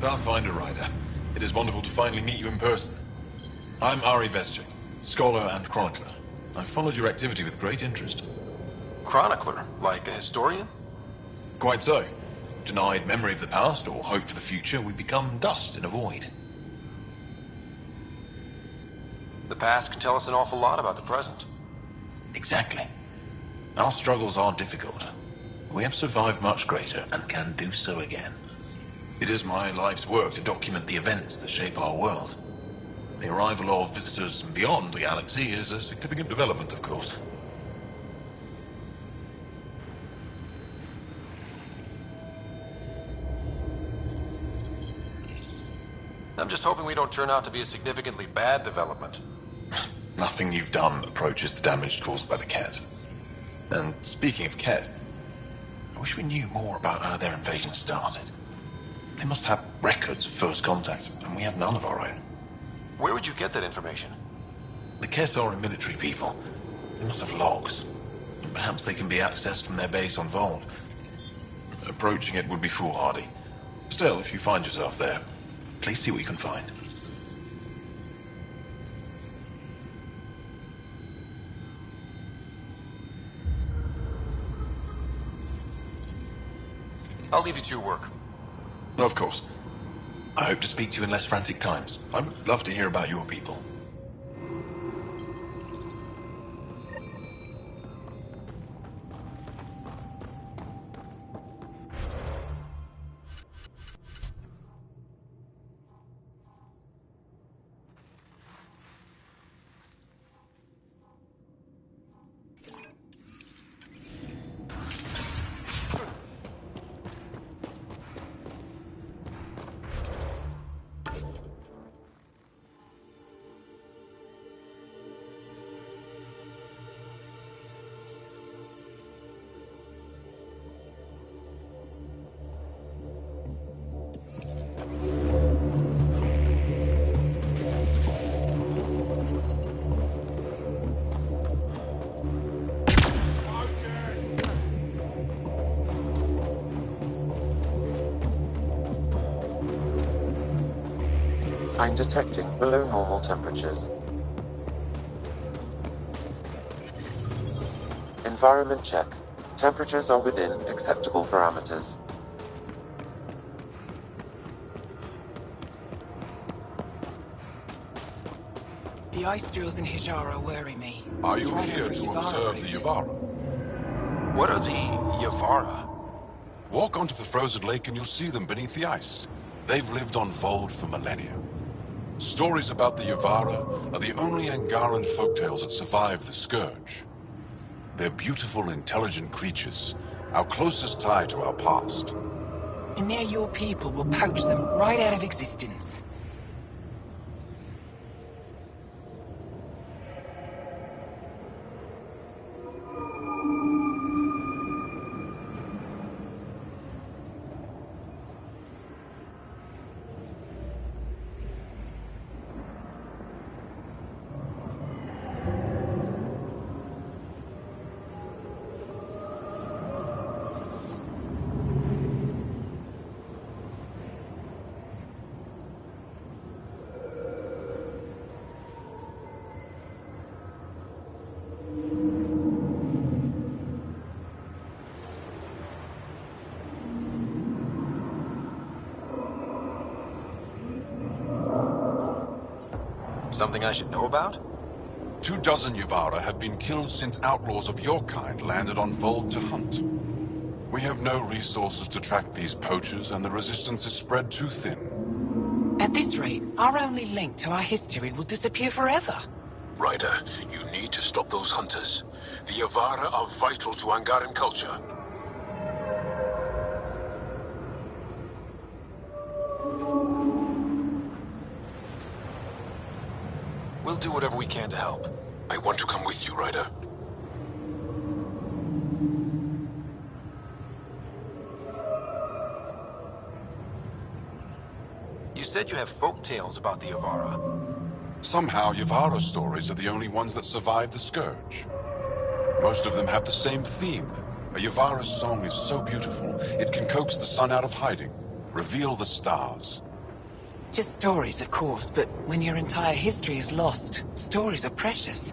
Pathfinder Rider, it is wonderful to finally meet you in person. I'm Ari Vestrik, scholar and chronicler. I've followed your activity with great interest. Chronicler? Like a historian? Quite so. Denied memory of the past or hope for the future, we become dust in a void. The past can tell us an awful lot about the present. Exactly. Our struggles are difficult. We have survived much greater and can do so again. It is my life's work to document the events that shape our world. The arrival of visitors from beyond the galaxy is a significant development, of course. I'm just hoping we don't turn out to be a significantly bad development. Nothing you've done approaches the damage caused by the Ket. And speaking of Ket, I wish we knew more about how their invasion started. They must have records of first contact, and we have none of our own. Where would you get that information? The Ket are a military people. They must have logs. Perhaps they can be accessed from their base on Vold. Approaching it would be foolhardy. Still, if you find yourself there, please see what you can find. I'll leave you to your work. Of course. I hope to speak to you in less frantic times. I would love to hear about your people. I'm detecting below normal temperatures. Environment check. Temperatures are within acceptable parameters. The ice drills in Hijara worry me. Are It's you right here over to Yavara observe the Ridge. Yavara? What are the Yavara? Walk onto the frozen lake and you'll see them beneath the ice. They've lived on Vold for millennia. Stories about the Yavara are the only Angaran folktales that survive the Scourge. They're beautiful, intelligent creatures, our closest tie to our past. And now your people will poach them right out of existence. Something I should know about? 24 Yavara have been killed since outlaws of your kind landed on Vold to hunt. We have no resources to track these poachers, and the resistance is spread too thin. At this rate, our only link to our history will disappear forever. Ryder, you need to stop those hunters. The Yavara are vital to Angaran culture. We'll do whatever we can to help. I want to come with you, Ryder. You said you have folk tales about the Yavara. Somehow, Yavara stories are the only ones that survive the Scourge. Most of them have the same theme. A Yavara song is so beautiful, it can coax the sun out of hiding, reveal the stars. Just stories, of course, but when your entire history is lost, stories are precious.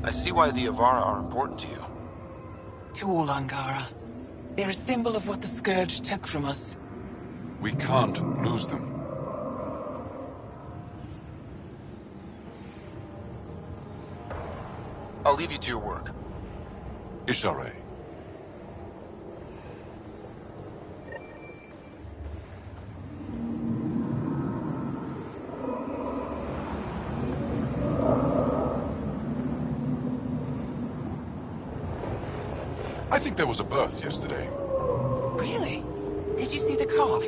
I see why the Yavara are important to you. To all Angara. They're a symbol of what the Scourge took from us. We can't lose them. I'll leave you to your work. Ishare. I think there was a birth yesterday. Really? Did you see the calf?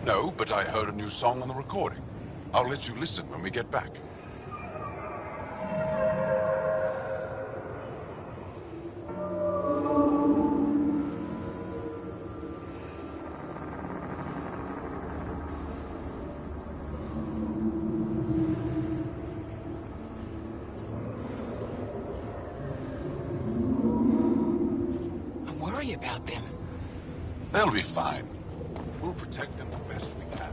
No, but I heard a new song on the recording. I'll let you listen when we get back. About them. They'll be fine. We'll protect them the best we can.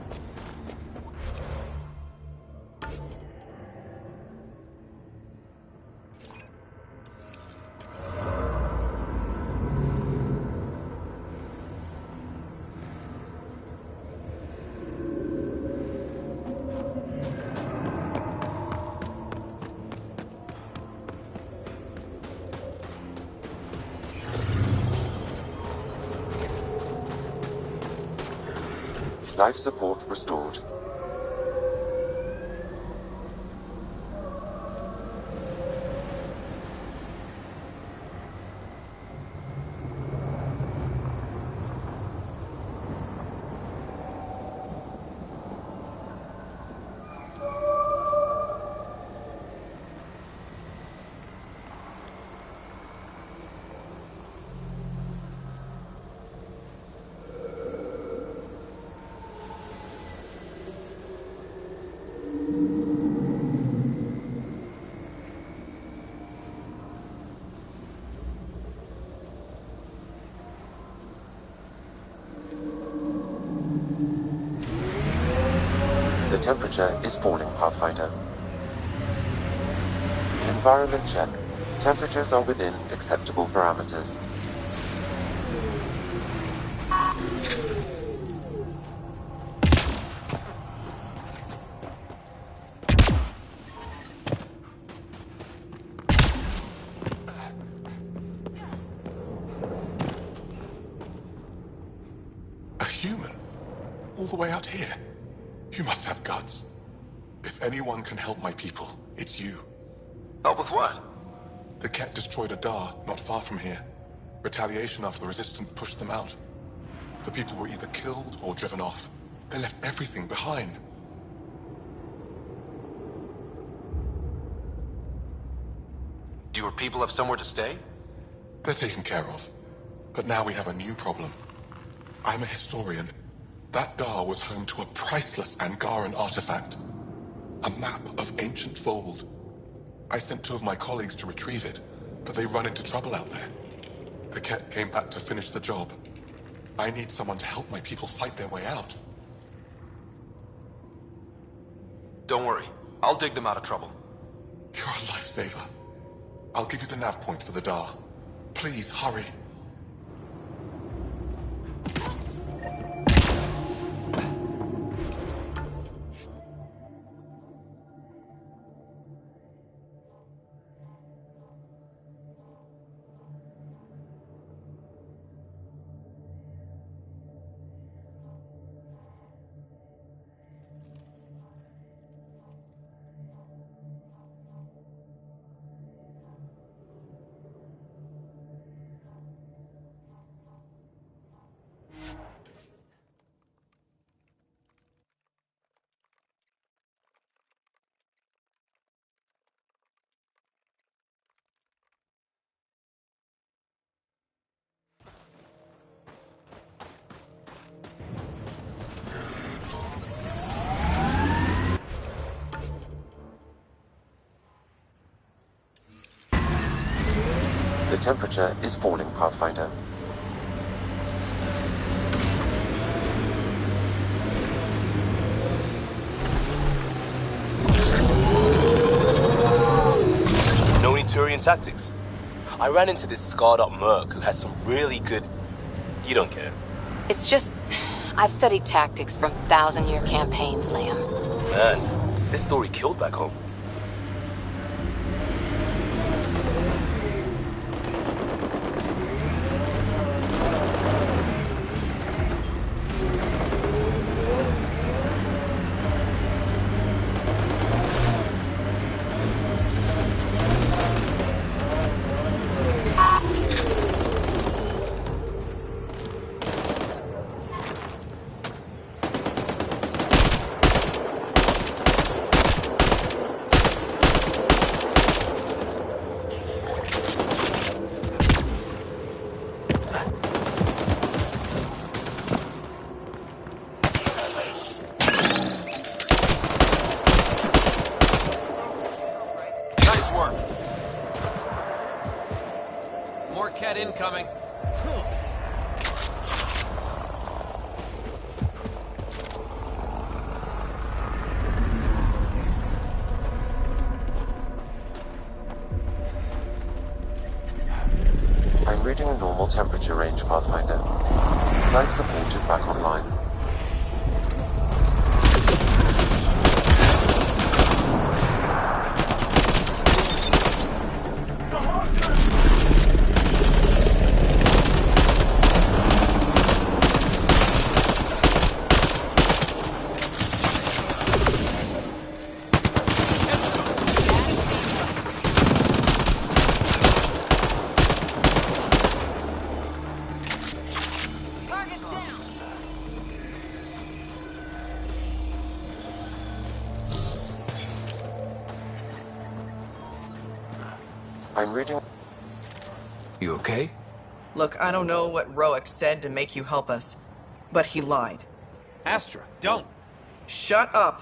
Life support restored. The temperature is falling, Pathfinder. Environment check. Temperatures are within acceptable parameters. A human? All the way out here? You must have guts. If anyone can help my people, it's you. Help with what? The Ket destroyed a Dar not far from here. Retaliation after the Resistance pushed them out. The people were either killed or driven off. They left everything behind. Do your people have somewhere to stay? They're taken care of. But now we have a new problem. I'm a historian. That Dar was home to a priceless Angaran artifact. A map of ancient Fold. I sent 2 of my colleagues to retrieve it, but they run into trouble out there. The Ket came back to finish the job. I need someone to help my people fight their way out. Don't worry. I'll dig them out of trouble. You're a lifesaver. I'll give you the nav point for the Dar. Please, hurry. The temperature is falling, Pathfinder. No need Turian tactics. I ran into this scarred up merc who had some really good... You don't care. It's just... I've studied tactics from 1,000-year campaigns, Liam. Man, this story killed back home. Incoming. I'm reading a normal temperature range, Pathfinder. Life support is back online. I'm reading... You okay? Look, I don't know what Roic said to make you help us, but he lied. Astra, don't! Shut up!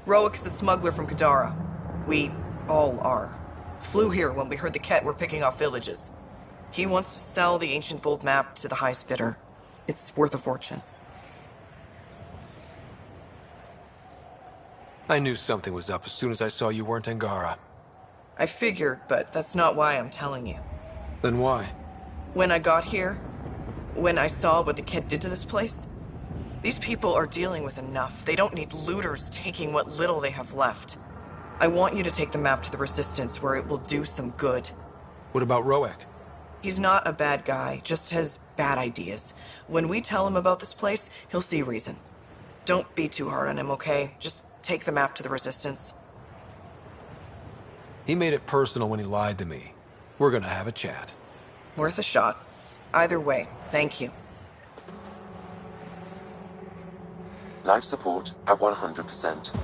Roic is a smuggler from Kadara. We all are. Flew here when we heard the Ket were picking off villages. He wants to sell the Ancient Fold map to the highest bidder. It's worth a fortune. I knew something was up as soon as I saw you weren't Angara. I figured, but that's not why I'm telling you. Then why? When I got here, when I saw what the Ket did to this place, these people are dealing with enough. They don't need looters taking what little they have left. I want you to take the map to the Resistance where it will do some good. What about Roic? He's not a bad guy, just has bad ideas. When we tell him about this place, he'll see reason. Don't be too hard on him, okay? Just take the map to the Resistance. He made it personal when he lied to me. We're gonna have a chat. Worth a shot. Either way, thank you. Life support at 100%.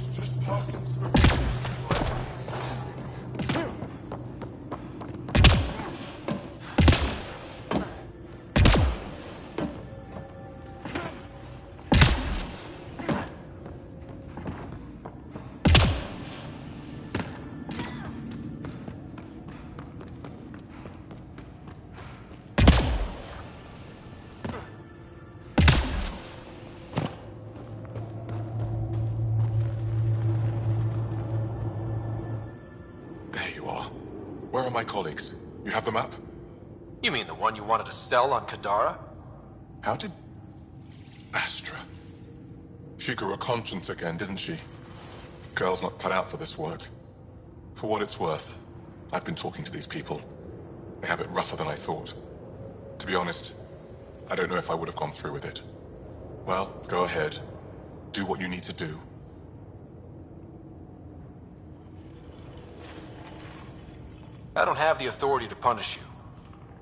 was just passing through. Where are my colleagues? You have the map? You mean the one you wanted to sell on Kadara? How did... Astra. She grew a conscience again, didn't she? Girl's not cut out for this work. For what it's worth, I've been talking to these people. They have it rougher than I thought. To be honest, I don't know if I would have gone through with it. Well, go ahead. Do what you need to do. I don't have the authority to punish you,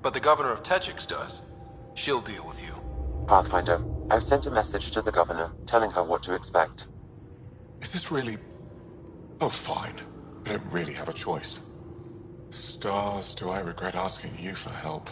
but the governor of Techix does. She'll deal with you. Pathfinder, I've sent a message to the governor, telling her what to expect. Is this really... Oh, fine. I don't really have a choice. Stars, do I regret asking you for help?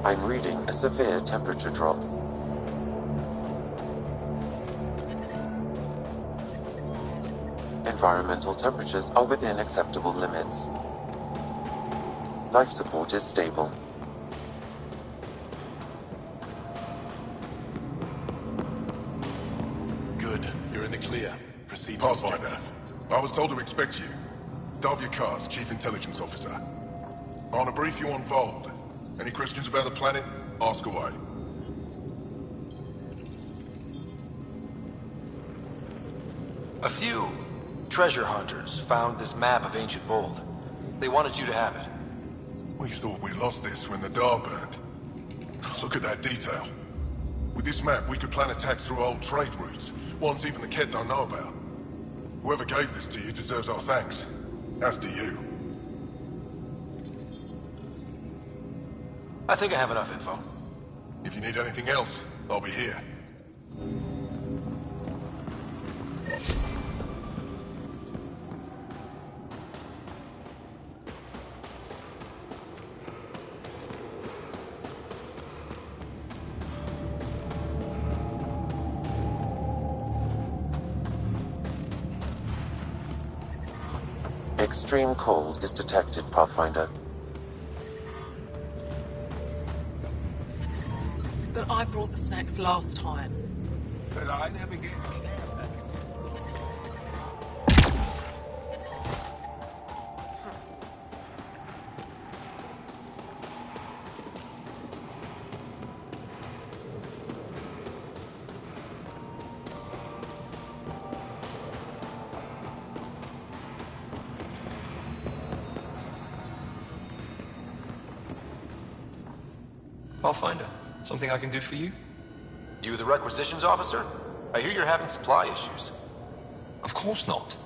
I'm reading a severe temperature drop. Environmental temperatures are within acceptable limits. Life support is stable. Good. You're in the clear. Proceed. Pathfinder, I was told to expect you. Davia Kars, Chief Intelligence Officer. I want to brief you on Vold. Any questions about the planet? Ask away. A few treasure hunters found this map of ancient Vold. They wanted you to have it. We thought we lost this when the Dar burned. Look at that detail. With this map, we could plan attacks through old trade routes, ones even the Ket don't know about. Whoever gave this to you deserves our thanks. As do you. I think I have enough info. If you need anything else, I'll be here. Extreme cold is detected, Pathfinder. But I brought the snacks last time. But I never get Pathfinder, something I can do for you? You the requisitions officer? I hear you're having supply issues. Of course not.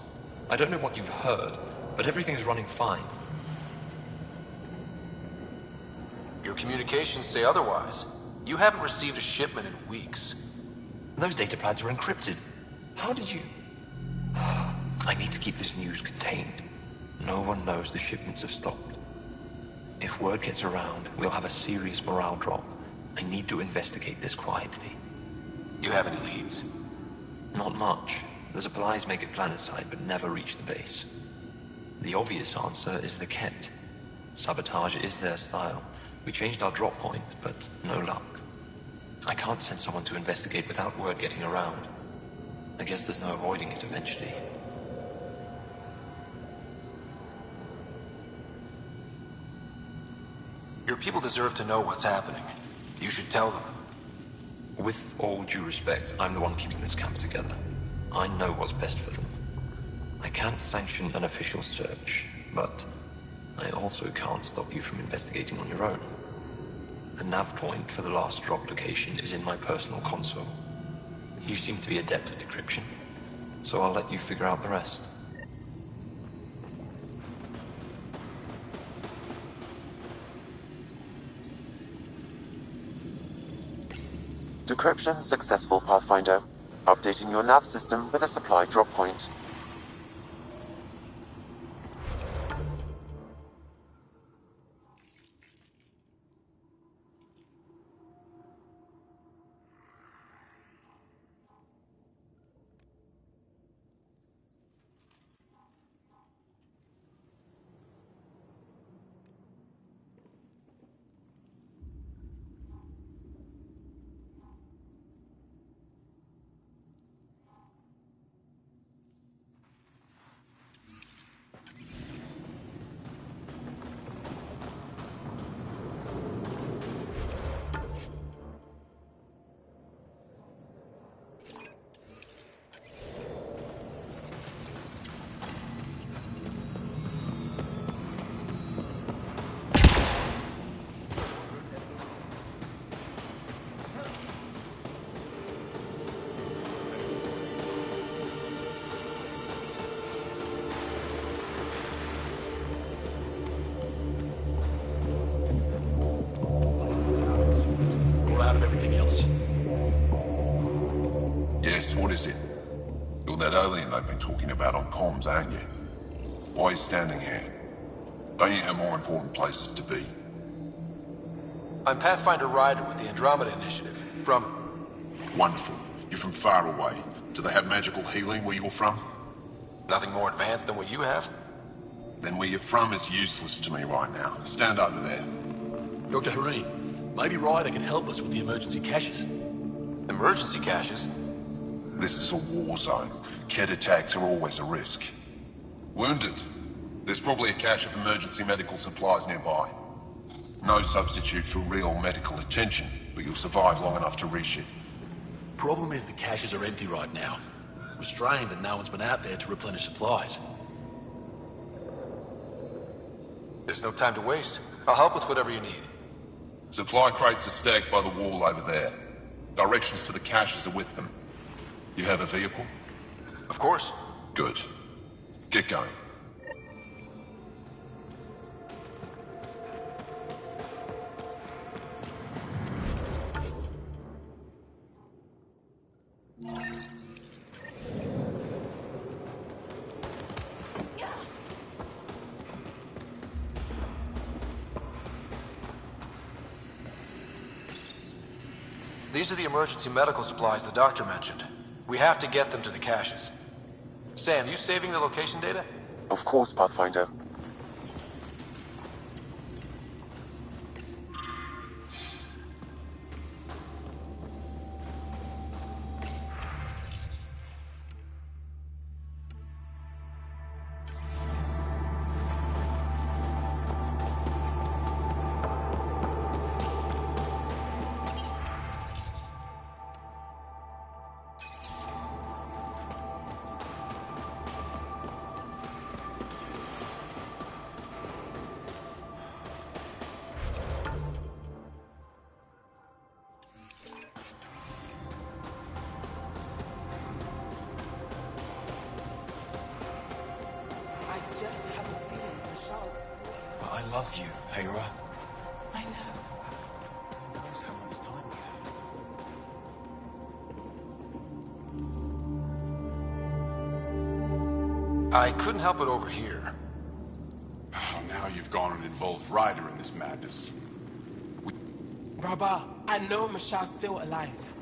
I don't know what you've heard, but everything's running fine. Your communications say otherwise. You haven't received a shipment in weeks. Those data pads are encrypted. How did you... I need to keep this news contained. No one knows the shipments have stopped. If word gets around, we'll have a serious morale drop. I need to investigate this quietly. You have any leads? Not much. The supplies make it planetside, but never reach the base. The obvious answer is the Ket. Sabotage is their style. We changed our drop point, but no luck. I can't send someone to investigate without word getting around. I guess there's no avoiding it eventually. Your people deserve to know what's happening. You should tell them. With all due respect, I'm the one keeping this camp together. I know what's best for them. I can't sanction an official search, but I also can't stop you from investigating on your own. The nav point for the last drop location is in my personal console. You seem to be adept at decryption, so I'll let you figure out the rest. Decryption successful, Pathfinder. Updating your nav system with a supply drop point. What is it? You're that alien they've been talking about on comms, aren't you? Why are you standing here? Don't you have more important places to be? I'm Pathfinder Ryder with the Andromeda Initiative, from... Wonderful. You're from far away. Do they have magical healing where you're from? Nothing more advanced than what you have? Then where you're from is useless to me right now. Stand over there. Dr. Hareen, maybe Ryder can help us with the emergency caches. Emergency caches? This is a war zone. Kett attacks are always a risk. Wounded? There's probably a cache of emergency medical supplies nearby. No substitute for real medical attention, but you'll survive long enough to reship. Problem is the caches are empty right now. Restrained and no one's been out there to replenish supplies. There's no time to waste. I'll help with whatever you need. Supply crates are stacked by the wall over there. Directions to the caches are with them. You have a vehicle? Of course. Good. Get going. These are the emergency medical supplies the doctor mentioned. We have to get them to the caches. Sam, you saving the location data? Of course, Pathfinder. I love you, Hera. I know. Who knows how much time we have? I couldn't help it over here. Oh, now you've gone and involved Ryder in this madness. Rabah, I know Masha's still alive.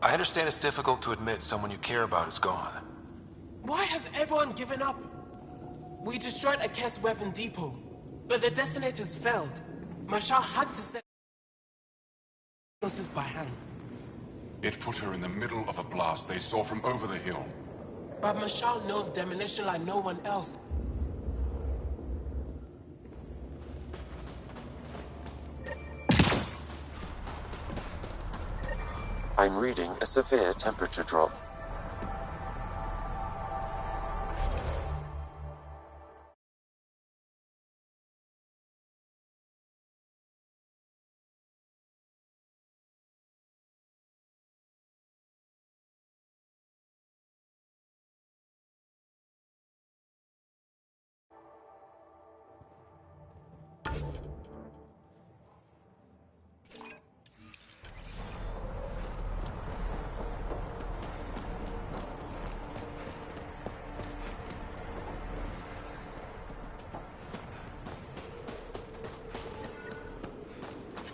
I understand it's difficult to admit someone you care about is gone. Why has everyone given up? We destroyed a Kett's weapon depot, but the detonators failed. Mashal had to set explosives by hand. It put her in the middle of a blast they saw from over the hill. But Mashal knows demolition like no one else. I'm reading a severe temperature drop.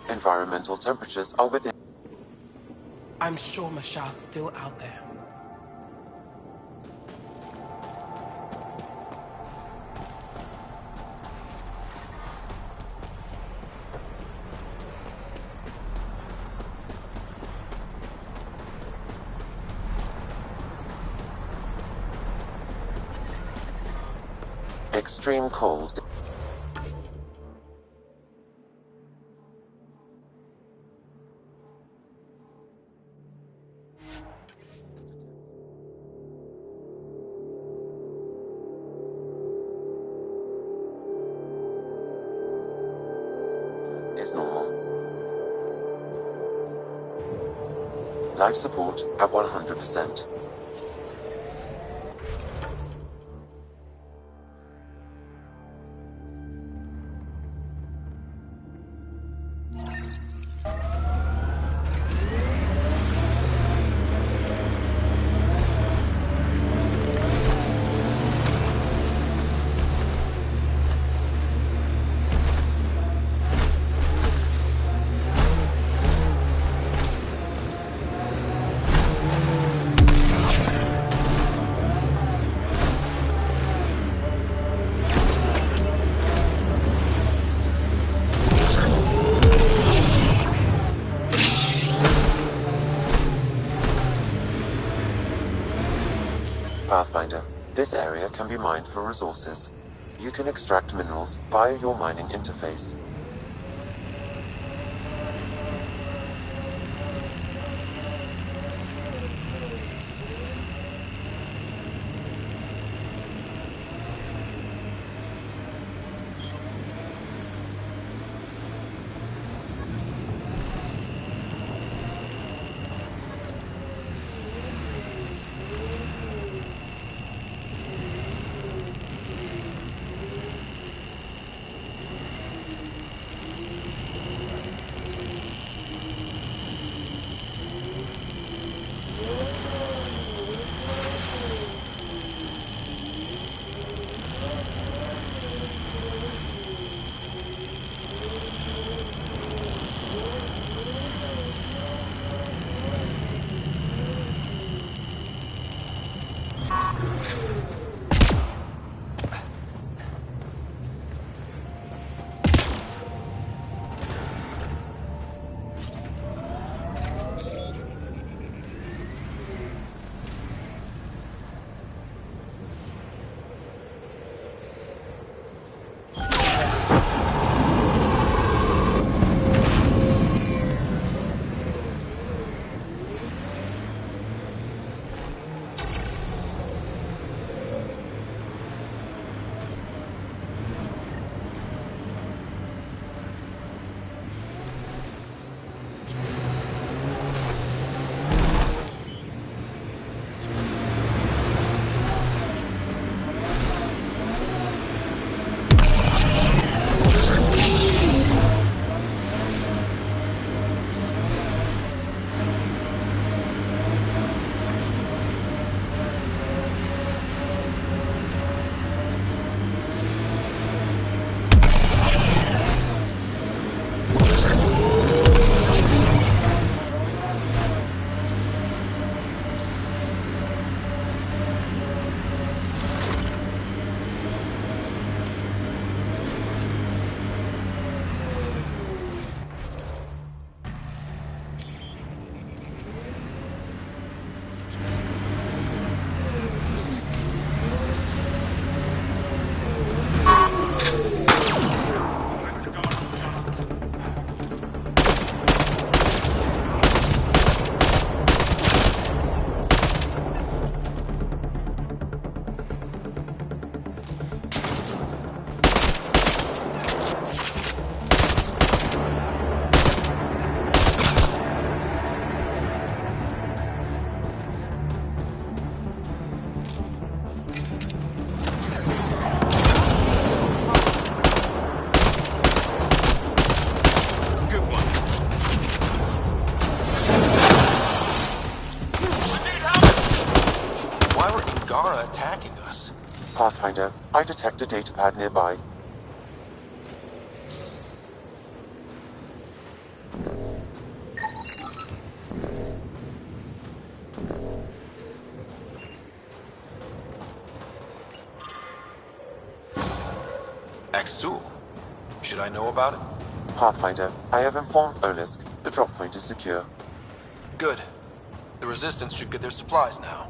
Environmental temperatures are within. I'm sure Mashal's still out there. Extreme cold. Is normal. Life support at 100%. Pathfinder, this area can be mined for resources. You can extract minerals via your mining interface. Angara attacking us. Pathfinder, I detect a datapad nearby. Axul. Should I know about it? Pathfinder, I have informed Olisk. The drop point is secure. Good. The Resistance should get their supplies now.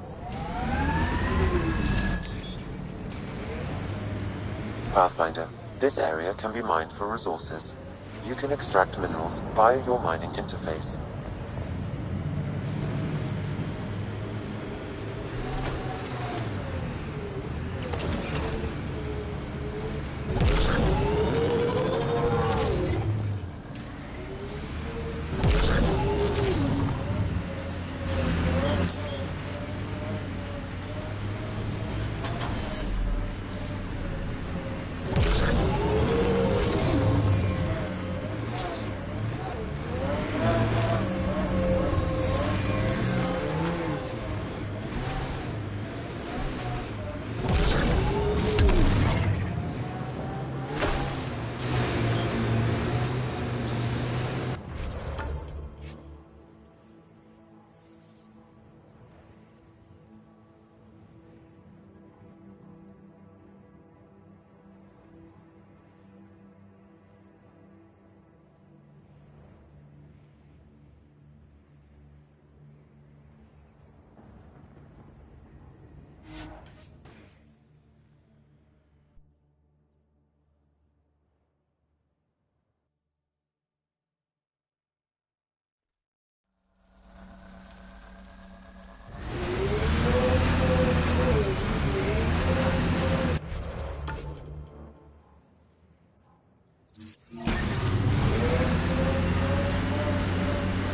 Pathfinder, this area can be mined for resources. You can extract minerals via your mining interface.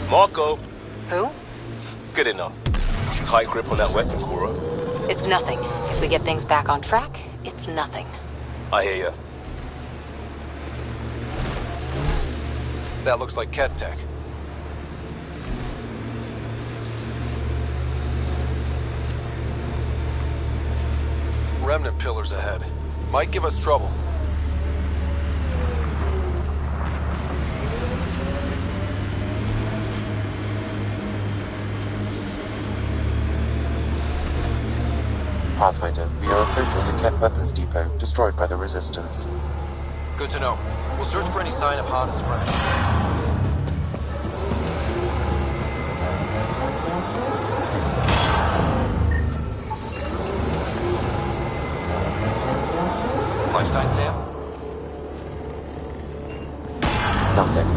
Marco! Who? Good enough. Tight grip on that weapon, Cora. It's nothing. If we get things back on track, it's nothing. I hear ya. That looks like Ket tech. Remnant pillars ahead. Might give us trouble. Pathfinder, we are approaching the Ket weapons depot, destroyed by the Resistance. Good to know. We'll search for any sign of Hana's friend. Life sign, Sam? Nothing.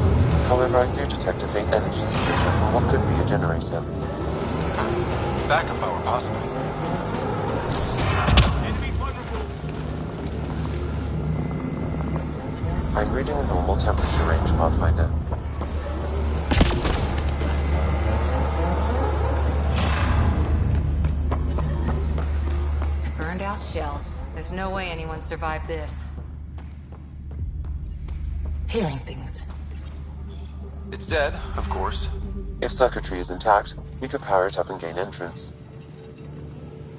However, I do detect a faint energy signature from what could be a generator. Backup power, possibly. I'm reading a normal temperature range, Pathfinder. It's a burned out shell. There's no way anyone survived this. Hearing things. It's dead, of course. If circuitry is intact, we could power it up and gain entrance.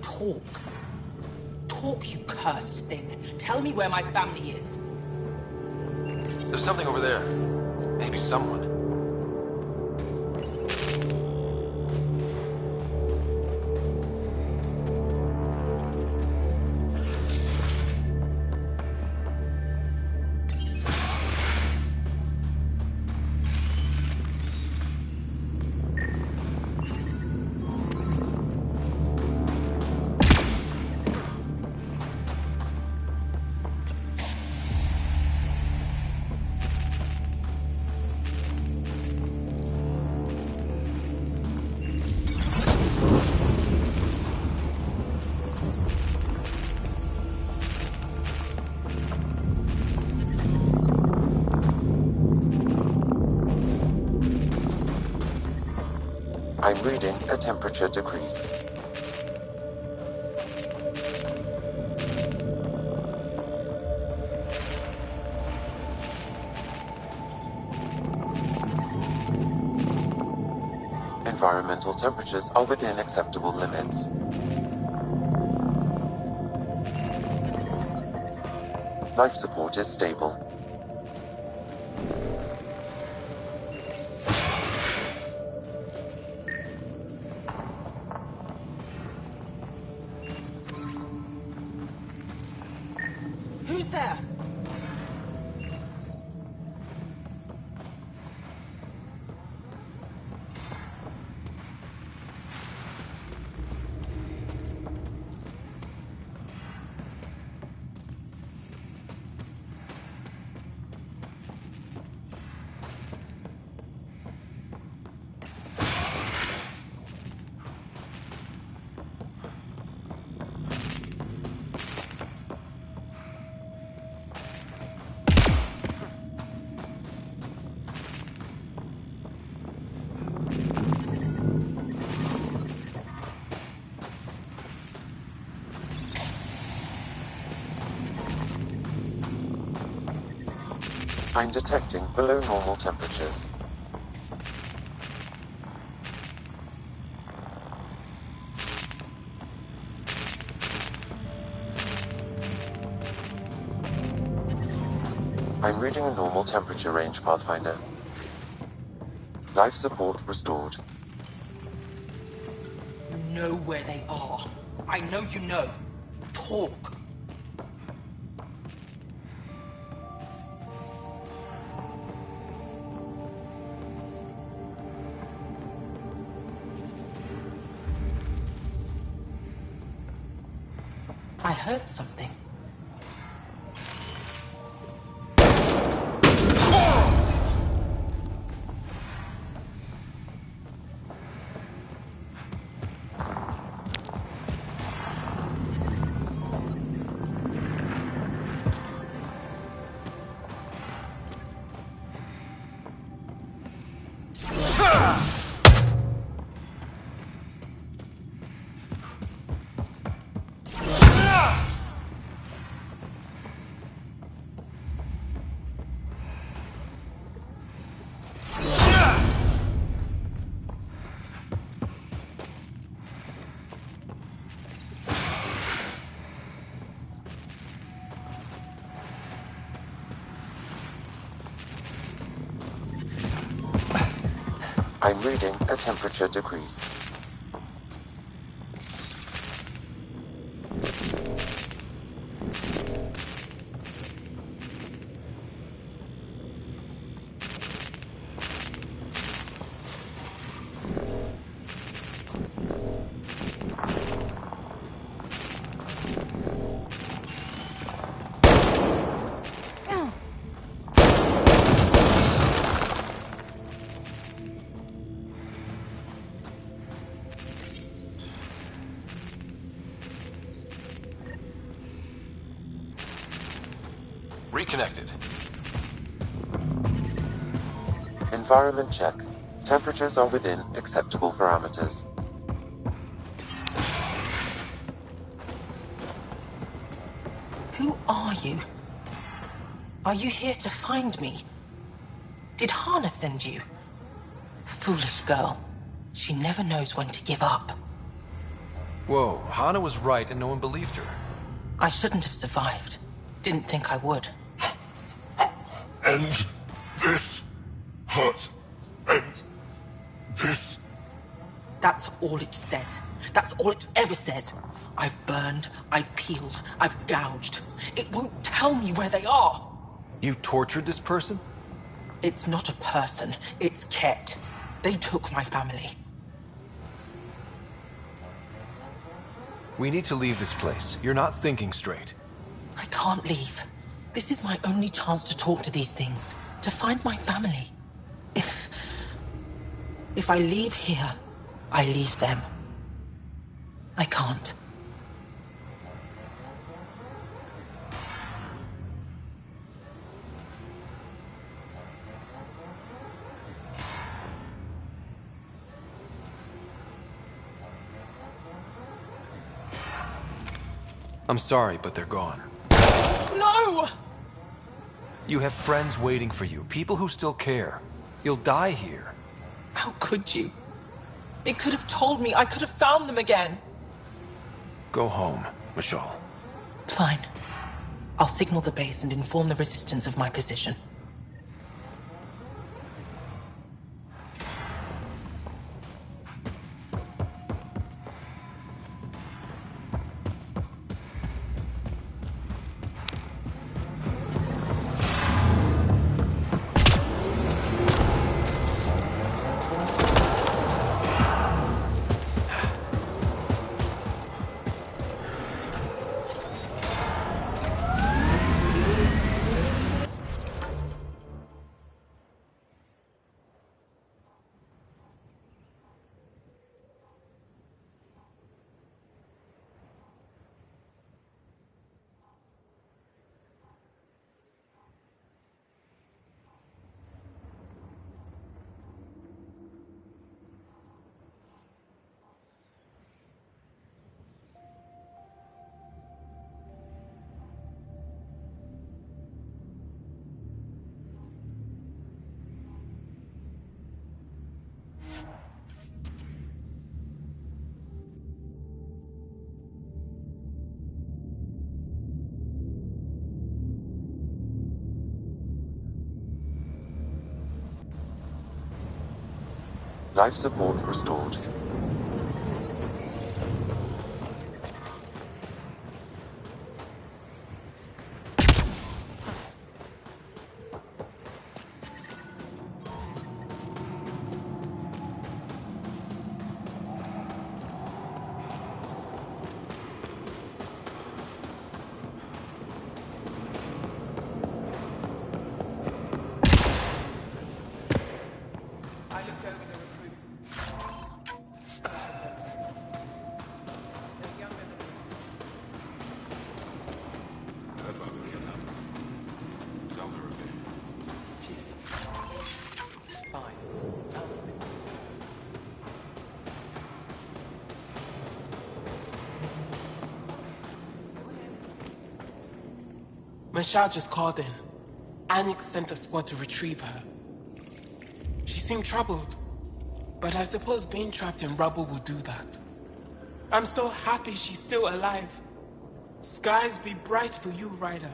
Talk. Talk, you cursed thing. Tell me where my family is. There's something over there. Maybe someone. I'm reading a temperature decrease. Environmental temperatures are within acceptable limits. Life support is stable. Who's there? I'm detecting below normal temperatures. I'm reading a normal temperature range, Pathfinder. Life support restored. You know where they are. I know you know. Talk. I heard something. I'm reading a temperature decrease. Reconnected. Environment check. Temperatures are within acceptable parameters. Who are you? Are you here to find me? Did Hana send you? Foolish girl. She never knows when to give up. Whoa, Hana was right and no one believed her. I shouldn't have survived. Didn't think I would. End this hurt. End this. That's all it says. That's all it ever says. I've burned, I've peeled, I've gouged. It won't tell me where they are. You tortured this person? It's not a person, it's Ket. They took my family. We need to leave this place. You're not thinking straight. I can't leave. This is my only chance to talk to these things, to find my family. If I leave here, I leave them. I can't. I'm sorry, but they're gone. No! You have friends waiting for you, people who still care. You'll die here. How could you? It could have told me. I could have found them again. Go home, Michal. Fine. I'll signal the base and inform the Resistance of my position. Life support restored. Mashal just called in. Anix sent a squad to retrieve her. She seemed troubled, but I suppose being trapped in rubble will do that. I'm so happy she's still alive. Skies be bright for you, Ryder.